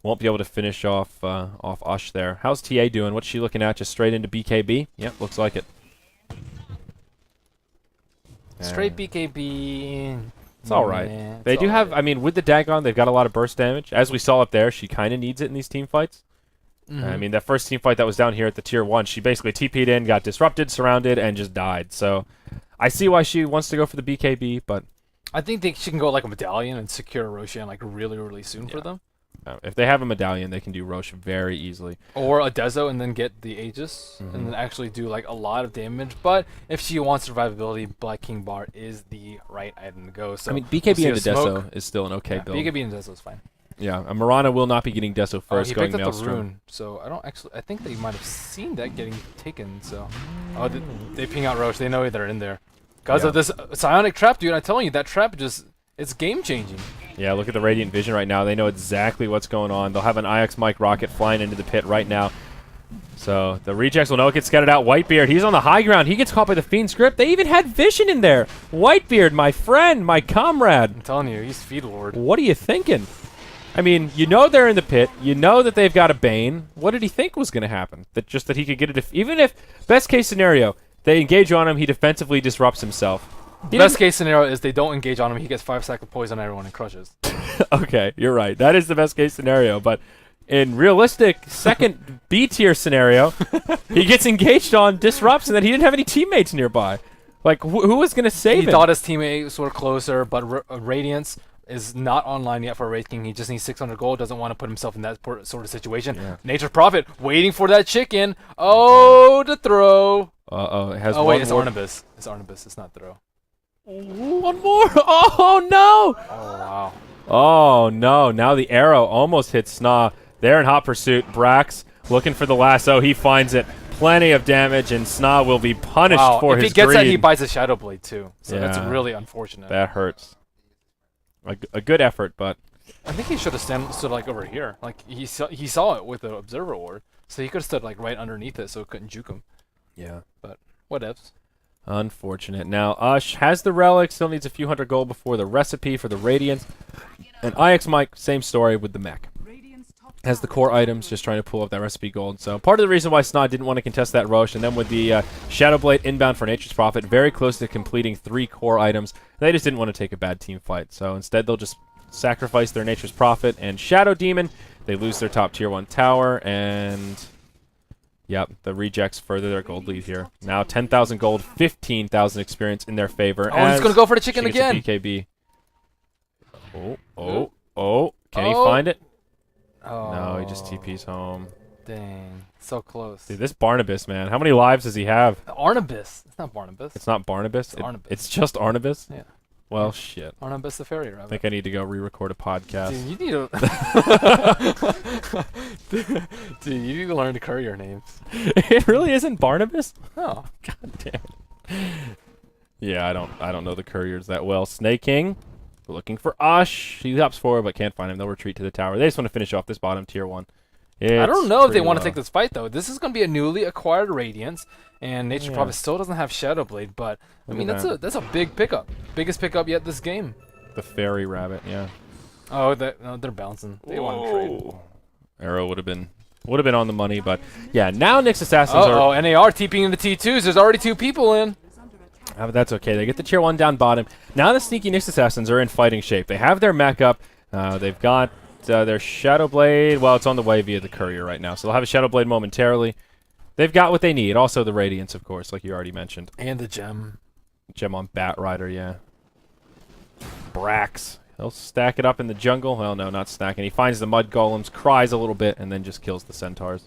won't be able to finish off Ush there. How's TA doing? What's she looking at? Just straight into BKB? Yep, looks like it. Straight BKB. It's all right. They do have, I mean, with the Dagon, they've got a lot of burst damage. As we saw up there, she kind of needs it in these team fights. I mean, that first team fight that was down here at the tier 1, she basically TP'd in, got disrupted, surrounded, and just died. So I see why she wants to go for the BKB, but I think she can go like a Medallion and secure Roshan like really, really soon for them. if they have a medallion, they can do Roche very easily. Or a Dezo and then get the Aegis and then actually do like a lot of damage. But if she wants survivability, Black King Bar is the right item to go. So I mean, we'll BKB see and a the smoke. Deso is still an okay build. BKB and Dezo is fine. Yeah, Mirana will not be getting Deso first, he going picked up the Maelstrom. rune, so I don't actually. I think they might have seen that getting taken. So, oh, they ping out Roche. They know they're in there because of this psionic trap, dude. I'm telling you, that trap it's game changing. Yeah, look at the Radiant Vision right now. They know exactly what's going on. They'll have an IX Mike rocket flying into the pit right now. So the rejects will know it gets scattered out. Whitebeard, he's on the high ground. He gets caught by the Fiend script. They even had Vision in there. Whitebeard, my friend, my comrade. I'm telling you, he's Feed Lord. What are you thinking? I mean, you know they're in the pit. You know that they've got a Bane. What did he think was going to happen? That he could get it. Even if, best case scenario, they engage on him, he defensively disrupts himself. Best case scenario is they don't engage on him. He gets 5 seconds poison on everyone and crushes. Okay, you're right. That is the best case scenario. But in realistic second B tier scenario, he gets engaged on, disrupts, and then he didn't have any teammates nearby. Like, who was going to save him? He thought his teammates were closer, but Radiance is not online yet for Wraith King. He just needs 600 gold. Doesn't want to put himself in that sort of situation. Yeah. Nature's Prophet waiting for that chicken. Oh, to throw. It has Oh one wait, it's more. Arnabis. It's Arnabis. It's not throw. One more. Oh no! Oh wow. Oh no! Now the arrow almost hits SNA. They're in hot pursuit. Brax looking for the lasso. He finds it. Plenty of damage, and SNA will be punished for his If he gets greed. that, he buys a Shadow Blade too. So that's Yeah. really unfortunate. That hurts. A good effort, but I think he should have stood like over here. Like he saw it with the Observer Ward, so he could have stood like right underneath it, so it couldn't juke him. yeah, But whatevs. unfortunate. Now Ush has the relic. Still needs a few hundred gold before the recipe for the Radiance. And IX Mike, same story with the mech. Has the core items, just trying to pull up that recipe gold. So part of the reason why SNA didn't want to contest that Roche, and then with the Shadow Blade inbound for Nature's Prophet, very close to completing 3 core items, they just didn't want to take a bad team fight. So instead they'll just sacrifice their Nature's Prophet and Shadow Demon. They lose their top tier 1 tower, and yep, the rejects further their gold lead here. Now 10,000 gold, 15,000 experience in their favor. Oh, he's gonna go for the chicken she gets a again. BKB. Can he find it? Oh. No, he just TP's home. Dang, so close. Dude, this Barnabas, man. How many lives does he have? Arnabis. It's not Barnabas. It's not Barnabas. It's Arnabis. It's just Arnabas? Yeah. Well, shit. Arnabis the fairy I rabbit. think I need to go re-record a podcast. Dude, you need to. Dude, you need to learn to courier names. It really isn't Barnabas? Oh. God damn it. Yeah, I don't know the couriers that well. Snake King, looking for Ush. He hops forward but can't find him. They'll retreat to the tower. They just want to finish off this bottom tier 1. I don't know if they want to low. take this fight though. This is going to be a newly acquired Radiance, and Nature Yeah. Prophet still doesn't have Shadow Blade. But I Look mean, at that's a big pickup, biggest pickup yet this game. The fairy rabbit, yeah. Oh, they're bouncing. They want to trade. Whoa. Arrow would have been on the money, but yeah. Now Nyx Assassins are. Oh, NAR TPing into T2s. There's already 2 people in. But that's okay. They get the tier 1 down bottom. Now the sneaky Nyx Assassins are in fighting shape. They have their mech up. They've got their Shadow Blade. Well, it's on the way via the courier right now, so they'll have a Shadow Blade momentarily. They've got what they need. Also the Radiance, of course, like you already mentioned. And the gem. Gem on Bat Rider, yeah. Brax. He'll stack it up in the jungle. Well, no, not stacking. He finds the Mud Golems, cries a little bit, and then just kills the Centaurs.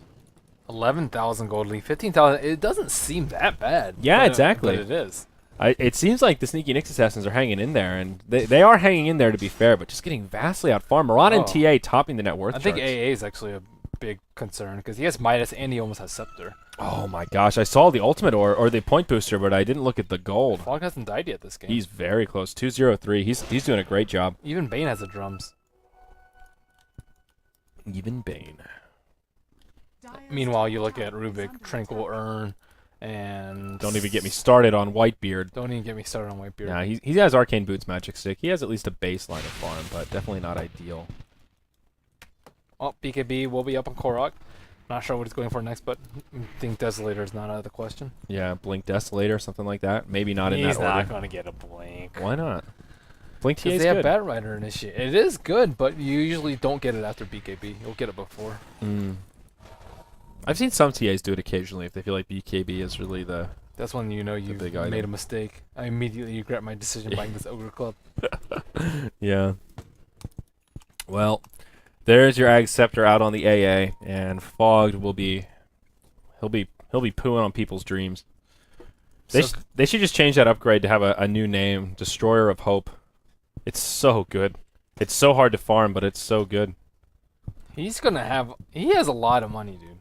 11,000 gold lead, 15,000. It doesn't seem that bad. Yeah, but exactly. But it is. It seems like the sneaky Nyx Assassins are hanging in there, and they are hanging in there to be fair, but just getting vastly outfarmed. Marana and TA topping the net worth I think charts. AA is actually a big concern because he has Midas and he almost has Scepter. Oh my gosh, I saw the ultimate or the point booster, but I didn't look at the gold. Fog hasn't died yet this game. He's very close. 203. He's doing a great job. Even Bane has the drums. Even Bane. Meanwhile, you look at Rubik, Tranquil Urn, and Don't even get me started on Whitebeard. Don't even get me started on Whitebeard. Yeah, he has Arcane Boots Magic Stick. He has at least a baseline of farm, but definitely not ideal. Oh, BKB will be up on Korok. Not sure what he's going for next, but I think Desolator is not out of the question. Yeah, Blink Desolator, something like that. Maybe not in He's that not order. going to get a Blink. Why not? Blink TA Because is they have good. Bat Rider initiate. It is good, but you usually don't get it after BKB. You'll get it before. I've seen some TAs do it occasionally if they feel like BKB is really the... That's when you know you big made item. a mistake. I immediately regret my decision buying this Ogre Club. Yeah. Well, there's your Ag Scepter out on the AA, and Fogged will be... He'll be pooing on people's dreams. They should just change that upgrade to have a new name, Destroyer of Hope. It's so good. It's so hard to farm, but it's so good. He's going to have... He has a lot of money, dude.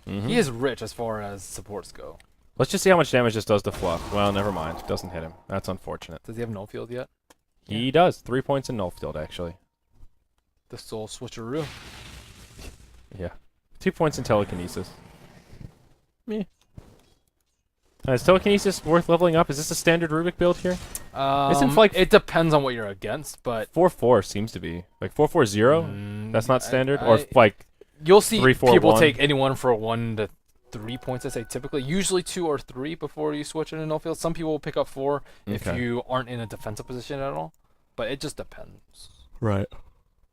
Mhm. He is rich as far as supports go. Let's just see how much damage this does to Fluff. Well, never mind. Doesn't hit him. That's unfortunate. Does he have no field yet? He does. 3 points in null field, actually. The soul switcheroo. Yeah. 2 points in telekinesis. Meh. Is telekinesis worth leveling up? Is this a standard Rubik build here? Like it depends on what you're against, but 4-4 seems to be. Like 4-4-0? That's not standard? Or like you'll see 3-4-1? people take anyone for 1 to 3 points, I say typically. Usually 2 or 3 before you switch into no field. Some people will pick up 4 if Okay. you aren't in a defensive position at all. But it just depends. Right.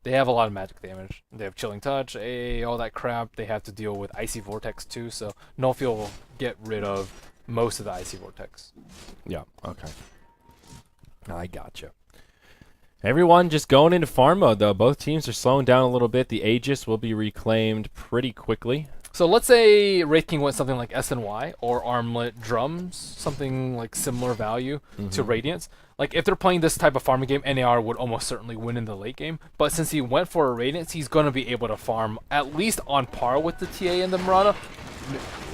They have a lot of magic damage. They have Chilling Touch, all that crap. They have to deal with Icy Vortex too, so Nullfield will get rid of most of the Icy Vortex. Yeah, okay. I gotcha. Everyone just going into farm mode, though. Both teams are slowing down a little bit. The Aegis will be reclaimed pretty quickly. So let's say Wraith King went something like SNY or Armlet Drums, something like similar value to Radiance. Like if they're playing this type of farming game, NAR would almost certainly win in the late game. But since he went for a Radiance, he's going to be able to farm at least on par with the TA and the Murata.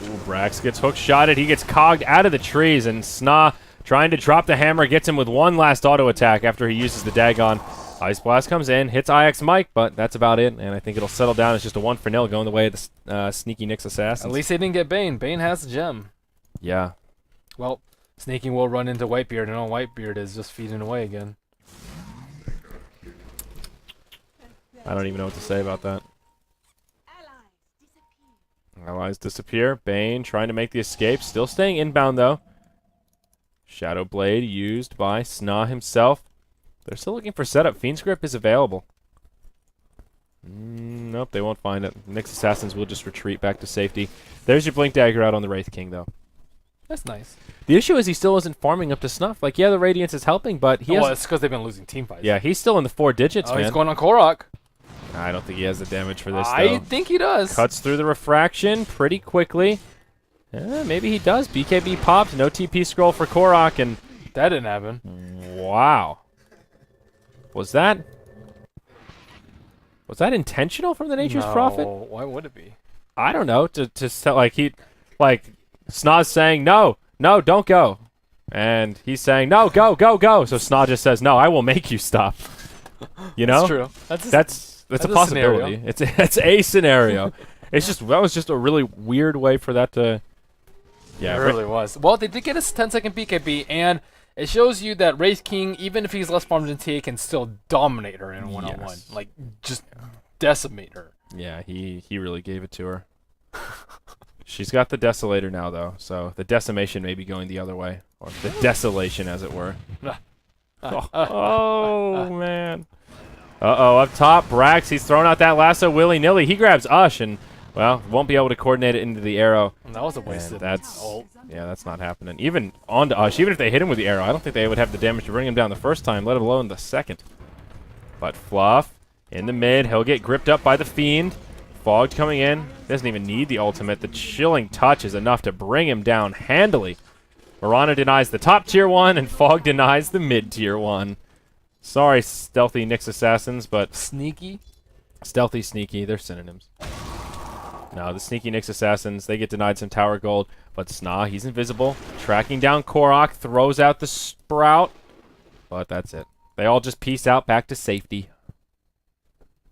Ooh, Brax gets hook shotted. He gets cogged out of the trees, and SNA trying to drop the hammer gets him with one last auto attack after he uses the Dagon. Ice Blast comes in, hits IX Mike, but that's about it, and I think it'll settle down. It's just a 1-0 going the way of the Sneaky Nyx Assassins. At least they didn't get Bane. Bane has the gem. Yeah. Well, Sneaking will run into Whitebeard, and all Whitebeard is just feeding away again. I don't even know what to say about that. Allies disappear. Bane trying to make the escape. Still staying inbound, though. Shadow Blade used by SNA himself. They're still looking for setup. Fiend's Grip is available. Nope, they won't find it. Nyx Assassins will just retreat back to safety. There's your Blink Dagger out on the Wraith King, though. That's nice. The issue is he still isn't farming up to snuff. Like, yeah, the Radiance is helping, but he Well, it's because they've been losing team fights. Yeah, he's still in the 4 digits, man. He's going on Korok. I don't think he has the damage for this, though. I think he does. Cuts through the refraction pretty quickly. Maybe he does. BKB pops. No TP scroll for Korok, and that didn't happen. Wow. Was that intentional from the Nature's Prophet? Why would it be? I don't know. To sell, like SNA's saying no, don't go, and he's saying no, go. So SNA just says no, I will make you stop. You know, that's true. That's a possibility. It's a scenario. That was just a really weird way for that to. Yeah, it really was. Well, they did get a 10-second BKB, and it shows you that Wraith King, even if he's less farmed than TA, can still dominate her in a one-on-one. Like, just decimate her. Yeah, he really gave it to her. She's got the Desolator now, though, so the decimation may be going the other way. Or the desolation, as it were. Oh, man. Uh-oh, up top, Brax, he's throwing out that lasso willy-nilly. He grabs Ush, and, well, won't be able to coordinate it into the arrow. That was a waste of ult. Yeah, that's not happening. Even onto Ush, even if they hit him with the arrow, I don't think they would have the damage to bring him down the first time, let alone the second. But Fluff, in the mid, he'll get gripped up by the Fiend. Fogged coming in, doesn't even need the ultimate. The Chilling Touch is enough to bring him down handily. Mirana denies the top tier 1, and Fog denies the mid tier 1. Sorry, stealthy Nyx Assassins, but... Sneaky? Stealthy, sneaky, they're synonyms. No, the sneaky Nyx Assassins, they get denied some tower gold, but SNA, he's invisible. Tracking down Korok, throws out the Sprout, but that's it. They all just peace out back to safety.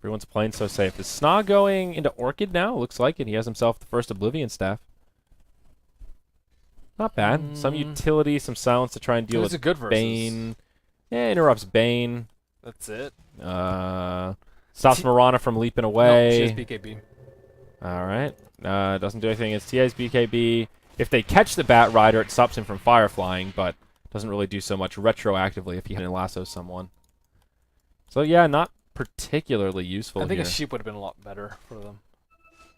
Everyone's playing so safe. Is SNA going into Orchid now? Looks like it. He has himself the first Oblivion Staff. Not bad. Some utility, some silence to try and deal with a good Bane. Yeah, interrupts Bane. That's it. Stops Mirana from leaping away. No, she has BKB. Alright. Doesn't do anything against TA's BKB. If they catch the Bat Rider, it stops him from fire flying, but doesn't really do so much retroactively if he had to lasso someone. So yeah, not particularly useful I think here. a sheep would have been a lot better for them.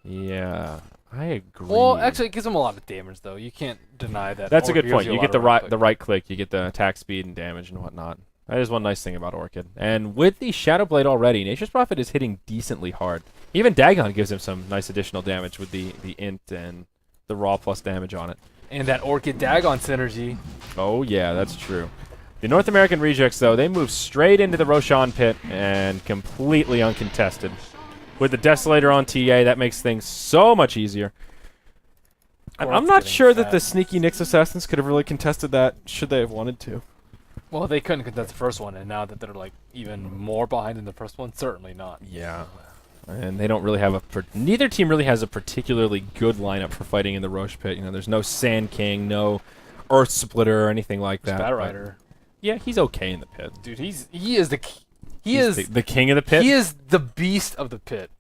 Yeah, I agree. Well, actually, it gives them a lot of damage, though. You can't deny that. That's a good point. You get the right click. click, you get the attack speed and damage and whatnot. That is one nice thing about Orchid. And with the Shadow Blade already, Nature's Prophet is hitting decently hard. Even Dagon gives him some nice additional damage with the int and the raw plus damage on it. And that Orchid Dagon synergy. Oh yeah, that's true. The North American Rejects, though, they move straight into the Roshan pit and completely uncontested. With the Desolator on TA, that makes things so much easier. I'm not sure that the sneaky Nyx Assassins could have really contested that, should they have wanted to. Well, they couldn't contest the first one, and now that they're like even more behind in the first one, certainly not. Yeah. And they don't really have neither team really has a particularly good lineup for fighting in the Roche pit. You know, there's no Sand King, no Earth Splitter or anything like that. Bat Rider. Yeah, he's okay in the pit. Dude, he is the He's the king of the pit. He is the beast of the pit.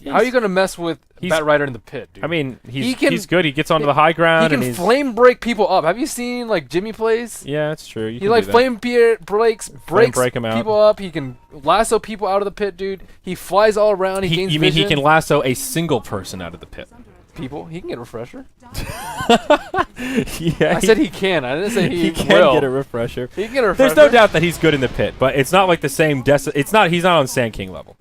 How are you gonna mess with Bat Rider in the pit, dude? I mean, he's good. He gets onto the high ground. He can flame break people up. Have you seen like Jimmy plays? Yeah, that's true. He like flame breaks break him out. people up. He can lasso people out of the pit, dude. He flies all around. He gains You mean vision. he can lasso a single person out of the pit? People? He can get a refresher. Yeah, I said he can. I didn't say he can will. get a refresher. He can get a refresher. There's no doubt that he's good in the pit, but it's not like the same. It's not. He's not on Sand King level.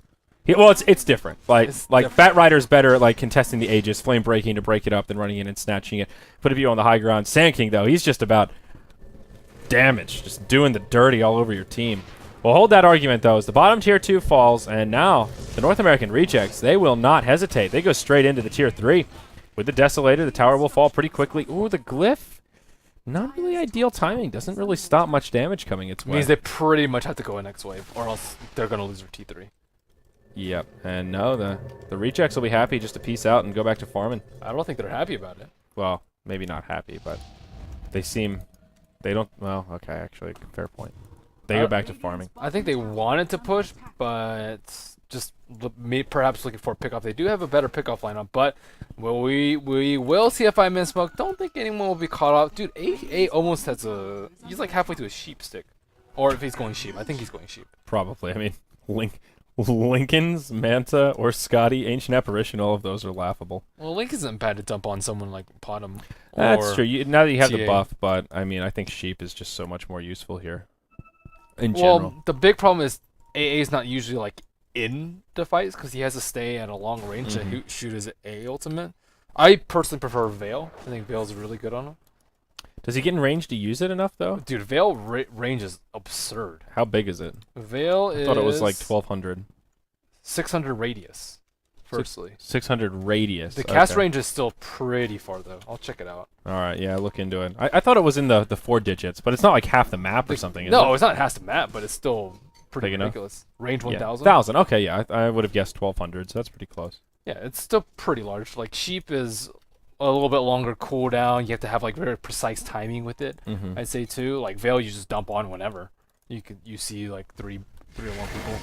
Well, it's different. It's different. Bat Rider's better at like contesting the Aegis, flame breaking to break it up, than running in and snatching it. Put a view on the high ground. Sand King though, he's just about damage, just doing the dirty all over your team. We'll hold that argument though, as the bottom tier 2 falls, and now the North American rejects, they will not hesitate. They go straight into the tier 3. With the Desolator, the tower will fall pretty quickly. Ooh, the Glyph. Not really ideal timing. Doesn't really stop much damage coming its way. Means they pretty much have to go in next wave, or else they're going to lose their T3. Yep. And no, the rejects will be happy just to peace out and go back to farming. I don't think they're happy about it. Well, maybe not happy, but they seem... They don't... Well, okay, actually, fair point. They go back to farming. I think they wanted to push, but just perhaps looking for a pickoff. They do have a better pickoff lineup, but we will see if I miss smoke. Don't think anyone will be caught off. Dude, A almost has a... He's like halfway to a sheep stick. Or if he's going sheep. I think he's going sheep. Probably. I mean, Lincoln's, Manta, or Scotty, Ancient Apparition, all of those are laughable. Well, Link isn't bad to dump on someone like Potom. That's true. Now that you have TA. the buff, but I mean, I think Sheep is just so much more useful here. In general. Well, the big problem is AA is not usually like in the fights because he has to stay at a long range to shoot his A ultimate. I personally prefer Veil. I think Veil's really good on him. Does he get in range to use it enough, though? Dude, Veil range is absurd. How big is it? Veil I thought it was like 1,200. 600 radius, firstly. 600 radius. The cast range is still pretty far, though. I'll check it out. All right, yeah, look into it. I thought it was in the 4 digits, but it's not like half the map or something, is No, it? it's not half the map, but it's still pretty Big ridiculous. Range 1,000? 1,000, okay, yeah. I would have guessed 1,200, so that's pretty close. Yeah, it's still pretty large. Like, Sheep is a little bit longer cooldown. You have to have, like, very precise timing with it, I'd say, too. Like, Veil, you just dump on whenever. You see, like, three or more people.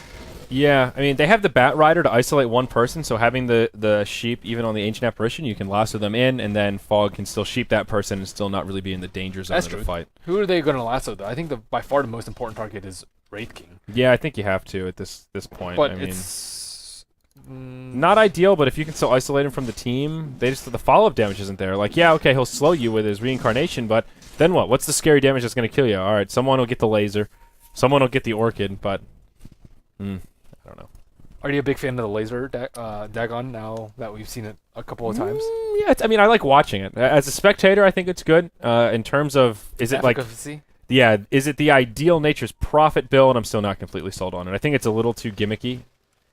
Yeah, I mean, they have the Bat Rider to isolate one person, so having the Sheep, even on the Ancient Apparition, you can lasso them in, and then Fog can still sheep that person and still not really be in the danger zone of the fight. Who are they going to lasso, though? I think by far the most important target is Wraith King. Yeah, I think you have to at this point. But I mean, it's... not ideal, but if you can still isolate him from the team, the follow-up damage isn't there. Like, yeah, okay, he'll slow you with his reincarnation, but then what? What's the scary damage that's going to kill you? All right, someone will get the laser. Someone will get the Orchid, but... I don't know. Are you a big fan of the laser Dagon now that we've seen it a couple of times? Yeah, I mean, I like watching it. As a spectator, I think it's good. In terms of, is it efficacy? Like... Yeah, is it the ideal Nature's Prophet build? I'm still not completely sold on it. I think it's a little too gimmicky.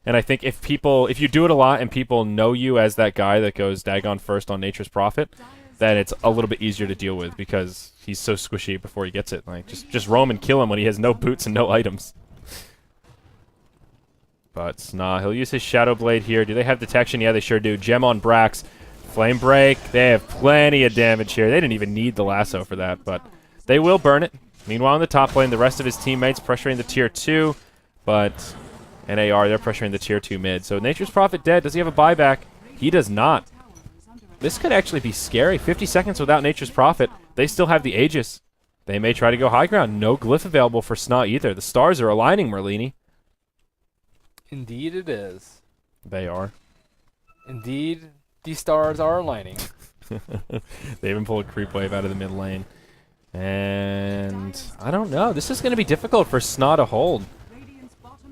And I think if you do it a lot and people know you as that guy that goes Dagon first on Nature's Prophet, then it's a little bit easier to deal with because he's so squishy before he gets it. Like, just roam and kill him when he has no boots and no items. But SNA, he'll use his Shadow Blade here. Do they have detection? Yeah, they sure do. Gem on Brax. Flame Break. They have plenty of damage here. They didn't even need the lasso for that, but they will burn it. Meanwhile, in the top lane, the rest of his teammates pressuring the tier 2, but NAR, they're pressuring the tier 2 mid. So Nature's Prophet dead. Does he have a buyback? He does not. This could actually be scary. 50 seconds without Nature's Prophet. They still have the Aegis. They may try to go high ground. No glyph available for SNA either. The stars are aligning, Merlini. Indeed it is. They are. Indeed, the stars are aligning. They even pulled a creep wave out of the mid lane. And I don't know. This is going to be difficult for SNA to hold.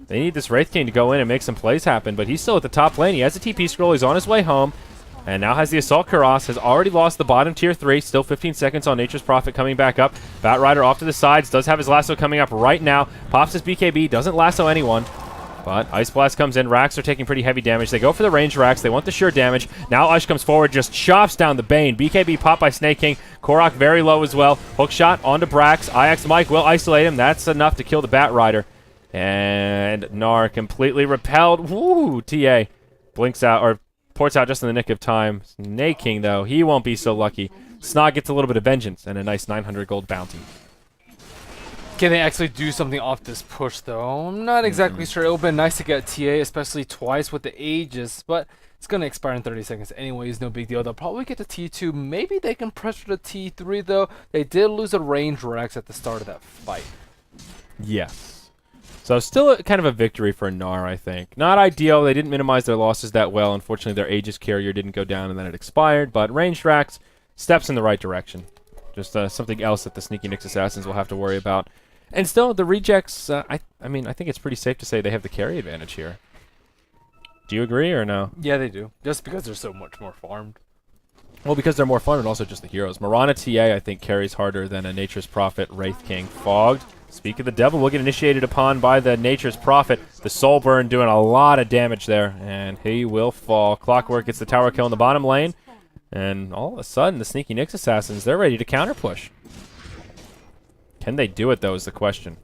They need this Wraith King to go in and make some plays happen, but he's still at the top lane. He has a TP scroll. He's on his way home. And now has the Assault Kuros. Has already lost the bottom tier 3. Still 15 seconds on Nature's Prophet coming back up. Bat Rider off to the sides. Does have his lasso coming up right now. Pops his BKB. Doesn't lasso anyone. But Ice Blast comes in. Racks are taking pretty heavy damage. They go for the range racks. They want the sure damage. Now Ush comes forward, just chops down the Bane. BKB popped by Snake King. Korok very low as well. Hook shot onto Brax. IX Mike will isolate him. That's enough to kill the Bat Rider. And NAR completely repelled. Woo! TA blinks out, or ports out just in the nick of time. Snake King, though, he won't be so lucky. SNA gets a little bit of vengeance and a nice 900 gold bounty. Can they actually do something off this push, though? I'm not exactly sure. It would have been nice to get TA, especially twice with the Aegis, but it's going to expire in 30 seconds anyways. No big deal. They'll probably get to T2. Maybe they can pressure the T3, though. They did lose a range Rex at the start of that fight. Yes. So still kind of a victory for NAR, I think. Not ideal. They didn't minimize their losses that well. Unfortunately, their Aegis carrier didn't go down and then it expired, but ranged racks, steps in the right direction. Just something else that the Sneaky Nyx Assassins will have to worry about. And still, the rejects, I mean, I think it's pretty safe to say they have the carry advantage here. Do you agree or no? Yeah, they do. Just because they're so much more farmed. Well, because they're more fun and also just the heroes. Mirana TA, I think, carries harder than a Nature's Prophet Wraith King. Fogged. Speak of the devil will get initiated upon by the Nature's Prophet. The Soul Burn doing a lot of damage there, and he will fall. Clockwork gets the tower kill in the bottom lane, and all of a sudden, the Sneaky Nyx Assassins, they're ready to counter push. Can they do it, though, is the question.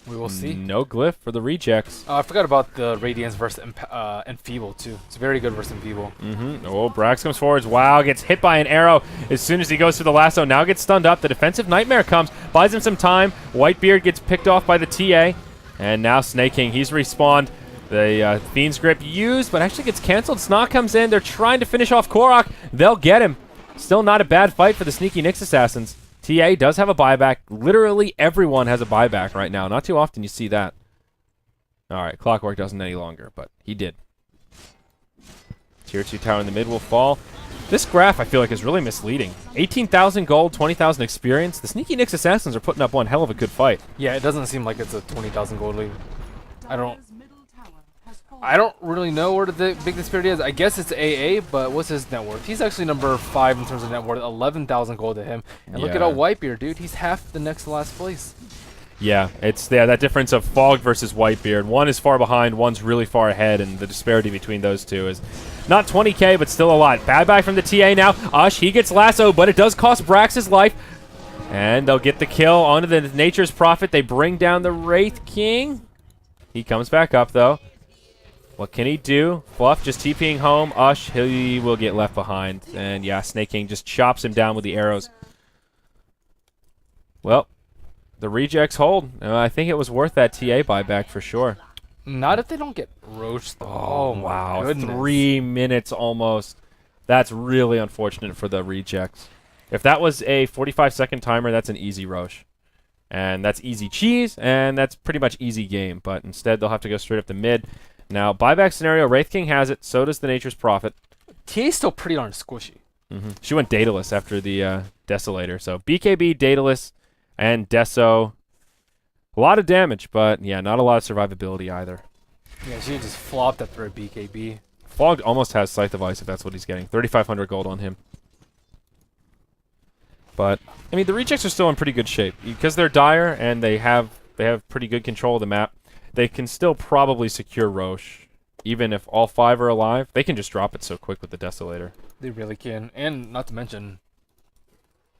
We will see. No glyph for the rejects. I forgot about the Radiance versus Enfeeble, too. It's very good versus Enfeeble. Oh, Brax comes forwards. Wow, gets hit by an arrow as soon as he goes through the lasso. Now gets stunned up. The defensive Nightmare comes, buys him some time. Whitebeard gets picked off by the TA. And now Snake King, he's respawned. The Fiend's Grip used, but actually gets canceled. SNA comes in. They're trying to finish off Korok. They'll get him. Still not a bad fight for the Sneaky Nyx Assassins. TA does have a buyback. Literally everyone has a buyback right now. Not too often you see that. All right, Clockwork doesn't any longer, but he did. Tier 2 tower in the mid will fall. This graph, I feel like, is really misleading. 18,000 gold, 20,000 experience. The Sneaky Nyx Assassins are putting up one hell of a good fight. Yeah, it doesn't seem like it's a 20,000 gold lead. I don't really know where the big disparity is. I guess it's AA, but what's his net worth? He's actually number 5 in terms of net worth. 11,000 gold to him. And look at how Whitebeard, dude. He's half the next to last place. Yeah, it's that difference of Fog versus Whitebeard. One is far behind, one's really far ahead, and the disparity between those two is not 20k, but still a lot. Bad buy from the TA now. Ush, he gets lasso, but it does cost Brax his life. And they'll get the kill onto the Nature's Prophet. They bring down the Wraith King. He comes back up, though. What can he do? Fluff just TPing home. Ush, he will get left behind. And yeah, Snake King just chops him down with the arrows. Well, the rejects hold. I think it was worth that TA buyback for sure. Not if they don't get roached, though. Oh, wow. 3 minutes almost. That's really unfortunate for the rejects. If that was a 45-second timer, that's an easy roach. And that's easy cheese, and that's pretty much easy game. But instead, they'll have to go straight up the mid. Now, buyback scenario, Wraith King has it. So does the Nature's Prophet. TA's still pretty darn squishy. She went Daedalus after the Desolator. So BKB, Daedalus, and Deso. A lot of damage, but yeah, not a lot of survivability either. Yeah, she just flopped after a BKB. Fogged almost has Scythe of Ice if that's what he's getting. 3,500 gold on him. But, I mean, the rejects are still in pretty good shape. Because they're dire and they have pretty good control of the map, they can still probably secure Roche. Even if all 5 are alive, they can just drop it so quick with the Desolator. They really can. And not to mention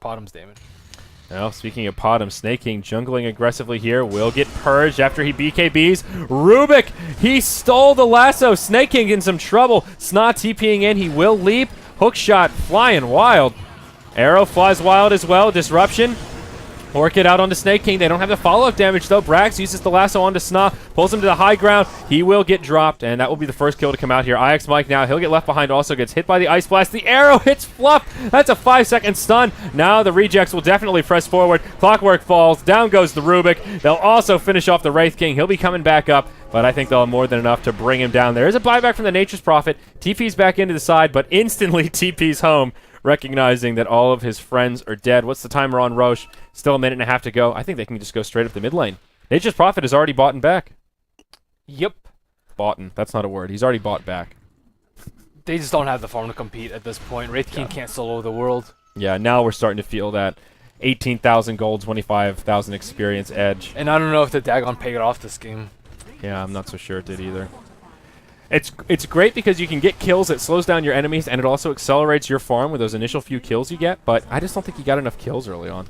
Podham's damage. Now, speaking of Podham, Snake King jungling aggressively here. Will get purged after he BKBs. Rubik, he stole the lasso. Snake King in some trouble. SNA TPing in. He will leap. Hook shot flying wild. Arrow flies wild as well. Disruption. Orchid out onto Snake King. They don't have the follow-up damage, though. Brax uses the lasso onto SNA, pulls him to the high ground. He will get dropped, and that will be the first kill to come out here. IX Mike now. He'll get left behind, also gets hit by the Ice Blast. The arrow hits Fluff. That's a 5-second stun. Now the rejects will definitely press forward. Clockwork falls. Down goes the Rubik. They'll also finish off the Wraith King. He'll be coming back up, but I think they'll have more than enough to bring him down. There is a buyback from the Nature's Prophet. TP's back into the side, but instantly TP's home, recognizing that all of his friends are dead. What's the timer on Roche? Still a minute and a half to go. I think they can just go straight up the mid lane. Nature's Prophet has already bought back. Yep. Boughten. That's not a word. He's already bought back. They just don't have the farm to compete at this point. Wraith King can't solo the world. Yeah, now we're starting to feel that 18,000 gold, 25,000 experience edge. And I don't know if the Dagon paid off this game. Yeah, I'm not so sure it did either. It's great because you can get kills, it slows down your enemies, and it also accelerates your farm with those initial few kills you get, but I just don't think you got enough kills early on.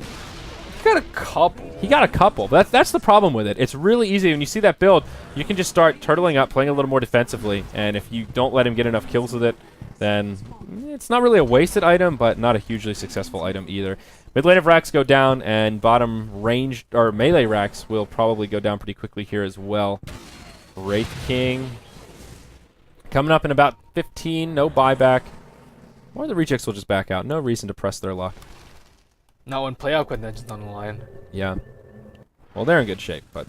got a couple. He got a couple. That's the problem with it. It's really easy. When you see that build, you can just start turtling up, playing a little more defensively, and if you don't let him get enough kills with it, then it's not really a wasted item, but not a hugely successful item either. Mid lane of racks go down, and bottom ranged or melee racks will probably go down pretty quickly here as well. Wraith King coming up in about 15. No buyback. Or the rejects will just back out. No reason to press their luck. Not when playoff contention's on the line. Yeah. Well, they're in good shape, but...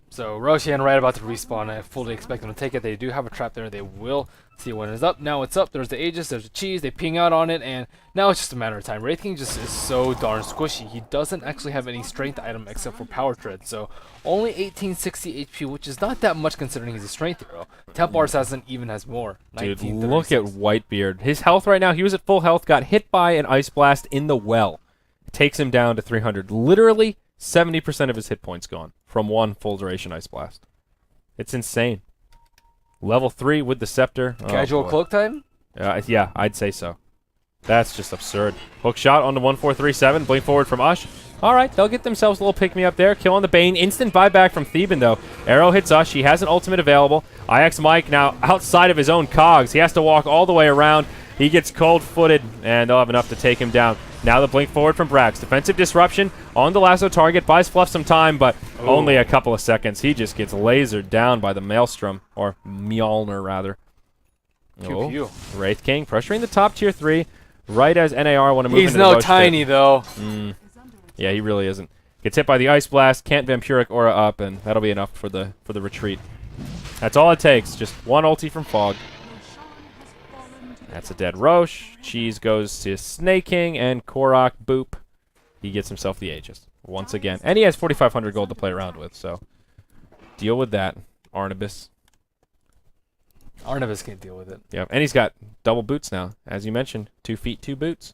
So Roshan right about to respawn. I fully expect them to take it. They do have a trap there. They will see when it's up. Now it's up. There's the Aegis. There's the cheese. They ping out on it, and now it's just a matter of time. Wraith King just is so darn squishy. He doesn't actually have any strength item except for Power Tread. So only 1860 HP, which is not that much considering he's a strength hero. Templar Assassin even has more. Dude, look at Whitebeard. His health right now, he was at full health, got hit by an Ice Blast in the well. Takes him down to 300. Literally 70% of his hit points gone from one full duration Ice Blast. It's insane. Level 3 with the Scepter. Casual cloak time? Yeah, I'd say so. That's just absurd. Hook shot onto 1437. Blink forward from Ush. All right, they'll get themselves a little pick-me-up there. Kill on the Bane. Instant buyback from Theban, though. Arrow hits Ush. He has an ultimate available. IX Mike now outside of his own cogs. He has to walk all the way around. He gets cold-footed, and they'll have enough to take him down. Now the blink forward from Brax. Defensive disruption on the lasso target. Buys Fluff some time, but only a couple of seconds. He just gets lasered down by the Maelstrom, or Mjolnir, rather. Pew, pew. Wraith King pressuring the top tier 3 right as NAR want to move into He's the no Roche tiny, pit. though. Yeah, he really isn't. Gets hit by the Ice Blast, can't Vampiric Aura up, and that'll be enough for the retreat. That's all it takes. Just one ulti from Fog. That's a dead Roche. Cheese goes to Snake King, and Korok, boop. He gets himself the Aegis once again. And he has 4,500 gold to play around with, so deal with that, Arnabis. Arnabis can't deal with it. Yep, and he's got double boots now, as you mentioned. 2 feet, 2 boots.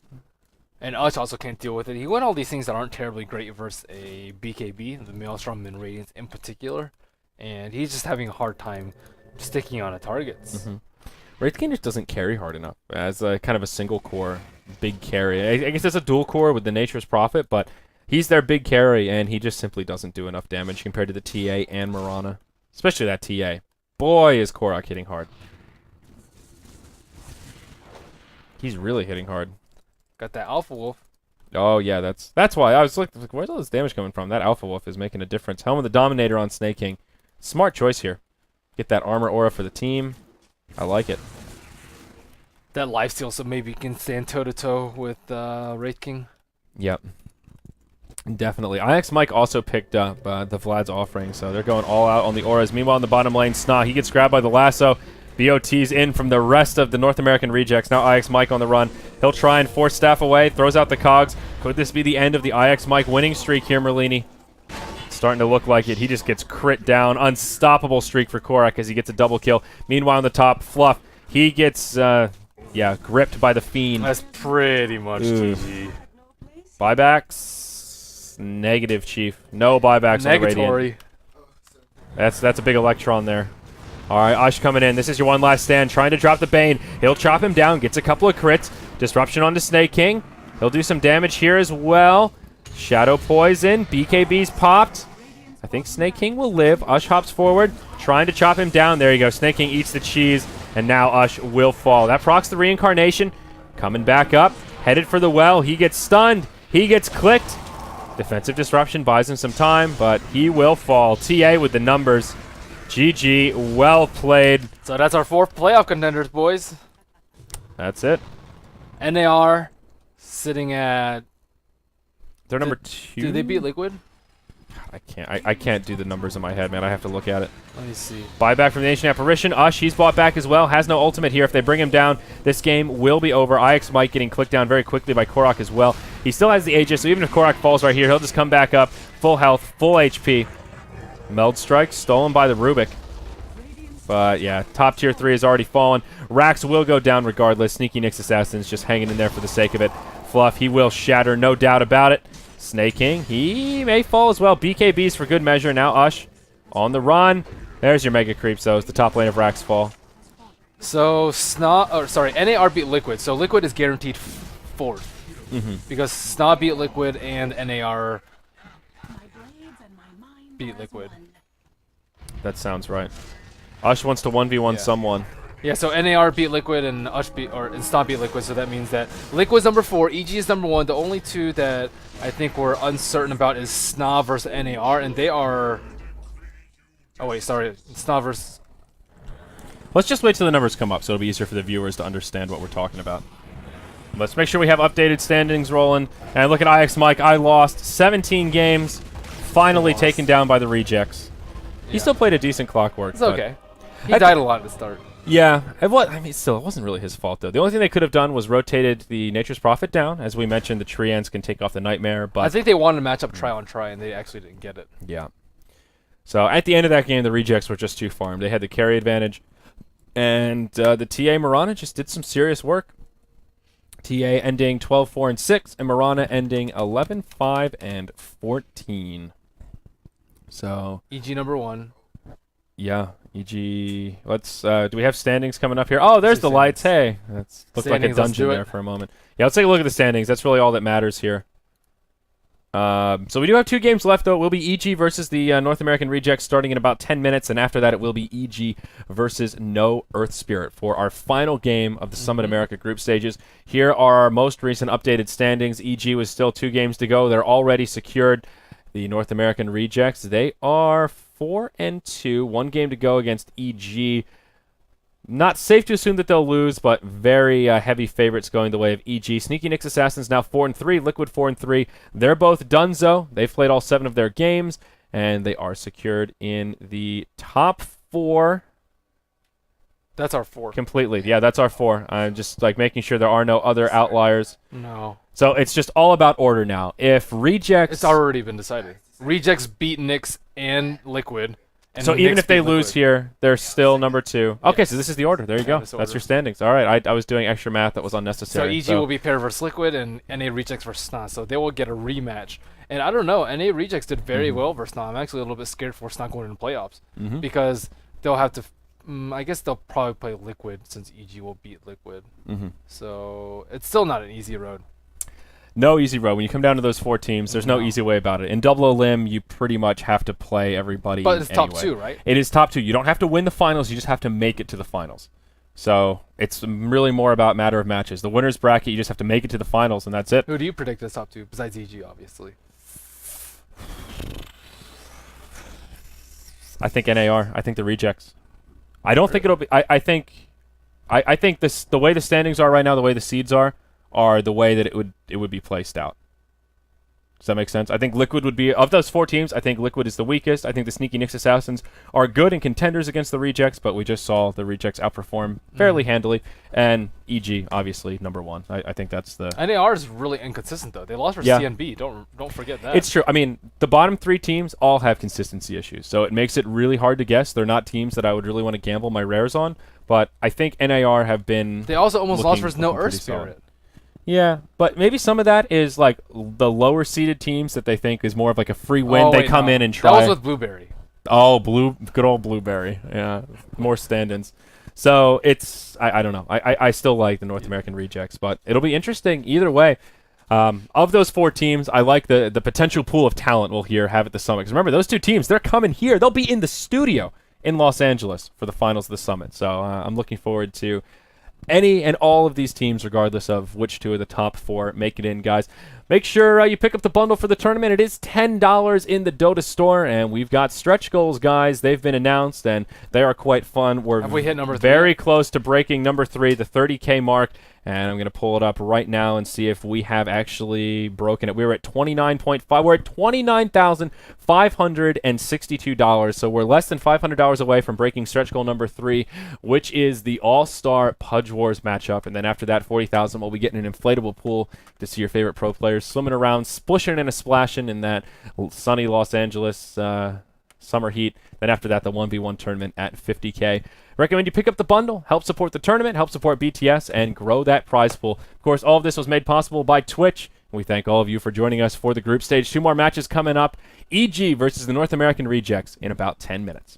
And Ush also can't deal with it. He went all these things that aren't terribly great versus a BKB, the Maelstrom and Radiance in particular, and he's just having a hard time sticking on the targets. Wraith King just doesn't carry hard enough as a kind of a single core big carry. I guess it's a dual core with the Nature's Prophet, but he's their big carry, and he just simply doesn't do enough damage compared to the TA and Mirana. Especially that TA. Boy, is Korok hitting hard. He's really hitting hard. Got that Alpha Wolf. Oh, yeah, that's why. I was like, where's all this damage coming from? That Alpha Wolf is making a difference. Helm of the Dominator on Snake King. Smart choice here. Get that armor aura for the team. I like it. That lifesteal, so maybe you can stand toe-to-toe with Wraith King. Yep. Definitely. IX Mike also picked up the Vlad's offering, so they're going all out on the auras. Meanwhile, in the bottom lane, SNA, he gets grabbed by the lasso. BOT's in from the rest of the North American rejects. Now IX Mike on the run. He'll try and force Staff away, throws out the cogs. Could this be the end of the IX Mike winning streak here, Merlini? Starting to look like it. He just gets crit down. Unstoppable streak for Korok as he gets a double kill. Meanwhile, on the top, Fluff, he gets, gripped by the Fiend. That's pretty much GG. Buybacks? Negative, Chief. No buybacks on the Radiant. That's a big Electron there. All right, Ush coming in. This is your one last stand. Trying to drop the Bane. He'll chop him down. Gets a couple of crits. Disruption onto Snake King. He'll do some damage here as well. Shadow Poison. BKB's popped. I think Snake King will live. Ush hops forward. Trying to chop him down. There you go. Snake King eats the cheese. And now Ush will fall. That procs the reincarnation. Coming back up. Headed for the well. He gets stunned. He gets clicked. Defensive disruption buys him some time, but he will fall. TA with the numbers. GG, well played. So that's our 4th playoff contenders, boys. That's it. NAR sitting at... They're number 2. Did they beat Liquid? I can't do the numbers in my head, man. I have to look at it. Let me see. Buyback from the Ancient Apparition. Ush, he's bought back as well. Has no ultimate here. If they bring him down, this game will be over. IX Mike getting clicked down very quickly by Korok as well. He still has the Aegis, so even if Korok falls right here, he'll just come back up. Full health, full HP. Meld Strike stolen by the Rubik. But yeah, top tier 3 has already fallen. Rax will go down regardless. Sneaky Nyx Assassin's just hanging in there for the sake of it. Fluff, he will shatter, no doubt about it. Snake King, he may fall as well. BKB's for good measure. Now Ush on the run. There's your Mega Creeps, though, as the top lane of Rax fall. So NAR beat Liquid. So Liquid is guaranteed 4th. Because SNA beat Liquid and NAR beat Liquid. That sounds right. Ush wants to 1v1 someone. Yeah, so NAR beat Liquid and Ush beat and SNA beat Liquid, so that means that Liquid's number 4, EG is number 1. The only two that I think we're uncertain about is SNA versus NAR, and they are. Oh wait, sorry, SNA versus. Let's just wait till the numbers come up, so it'll be easier for the viewers to understand what we're talking about. Let's make sure we have updated standings rolling. And look at IX Mike. I lost 17 games, finally taken down by the Rejects. He still played a decent Clockwork. It's okay. He died a lot at the start. Yeah, I mean, still, it wasn't really his fault, though. The only thing they could have done was rotated the Nature's Prophet down. As we mentioned, the Treants can take off the Nightmare, but... I think they wanted to match up try on try, and they actually didn't get it. Yeah. So, at the end of that game, the Rejects were just too farmed. They had the carry advantage, and the TA Marana just did some serious work. TA ending 12-4-6, and Marana ending 11-5-14. So... EG number 1. Yeah, EG. Let's. Do we have standings coming up here? Oh, there's the lights. Hey, that's looked like a dungeon there for a moment. Yeah, let's take a look at the standings. That's really all that matters here. So we do have 2 games left, though. It will be EG versus the North American Rejects starting in about 10 minutes, and after that, it will be EG versus No Earth Spirit for our final game of the Summit America group stages. Here are our most recent updated standings. EG was still 2 games to go. They're already secured. The North American Rejects, they are 4-2, 1 game to go against EG. Not safe to assume that they'll lose, but very heavy favorites going the way of EG. Sneaky Nyx Assassins now 4-3, Liquid 4-3. They're both donezo. They've played all 7 of their games, and they are secured in the top 4. That's our 4. Completely. Yeah, that's our 4. I'm just like making sure there are no other outliers. No. So it's just all about order now. If Rejects... It's already been decided. Rejects beat Nyx and Liquid. And so even Nyx if they beat lose Liquid. here, they're still number 2. Okay, Yes. so this is the order. There you go. this That's order. your standings. All right, I was doing extra math that was So unnecessary. EG will be paired versus Liquid, and NA Rejects versus SNA. So they will get a rematch. And I don't know, NA Rejects did very well versus SNA. I'm actually a little bit scared for SNA going into playoffs. Because they'll have to... I guess they'll probably play Liquid since EG will beat Liquid. So it's still not an easy road. No easy road. When you come down to those 4 teams, there's no easy way about it. In double elim, you pretty much have to play everybody. But it's top anyway. 2, right? It is top 2. You don't have to win the finals. You just have to make it to the finals. So it's really more about matter of matches. The winner's bracket, you just have to make it to the finals, and that's it. Who do you predict as top 2 besides EG, obviously? I think NAR. I think the Rejects. I don't think it'll be. I think this the way the standings are right now, the way the seeds are the way that it would be placed out. Does that make sense? I think Liquid would be, of those 4 teams, I think Liquid is the weakest. I think the Sneaky Nyx Assassins are good and contenders against the Rejects, but we just saw the Rejects outperform fairly handily. And EG, obviously, number 1. I think that's the... NAR is really inconsistent, though. They lost for CNB. Don't forget that. It's true. I mean, the bottom 3 teams all have consistency issues, so it makes it really hard to guess. They're not teams that I would really want to gamble my rares on, but I think NAR have been... They also almost lost versus No looking Earth pretty solid. Spirit. Yeah, but maybe some of that is like the lower seeded teams that they think is more of like a free win. They come in and try. That was with Blueberry. Oh, good old Blueberry. Yeah, more stand-ins. So it's I don't know. I still like the North American Rejects, but it'll be interesting either way. Of those 4 teams, I like the potential pool of talent we'll have at the Summit. Because remember, those 2 teams, they're coming here. They'll be in the studio in Los Angeles for the finals of the Summit. So I'm looking forward to any and all of these teams, regardless of which 2 of the top 4 make it in, guys. Make sure you pick up the bundle for the tournament. It is $10 in the Dota store, and we've got stretch goals, guys. They've been announced, and they are quite fun. Have we hit number 3? Very close to breaking number 3, the 30K mark. And I'm going to pull it up right now and see if we have actually broken it. We were at 29.5. We're at $29,562. So we're less than $500 away from breaking stretch goal number 3, which is the All-Star Pudge Wars matchup. And then after that, 40,000, we'll be getting an inflatable pool to see your favorite pro players swimming around, splishing and a splashing in that sunny Los Angeles summer heat. Then after that, the 1v1 tournament at 50K. Recommend you pick up the bundle, help support the tournament, help support BTS, and grow that prize pool. Of course, all of this was made possible by Twitch. We thank all of you for joining us for the group stage. 2 more matches coming up. EG versus the North American Rejects in about 10 minutes.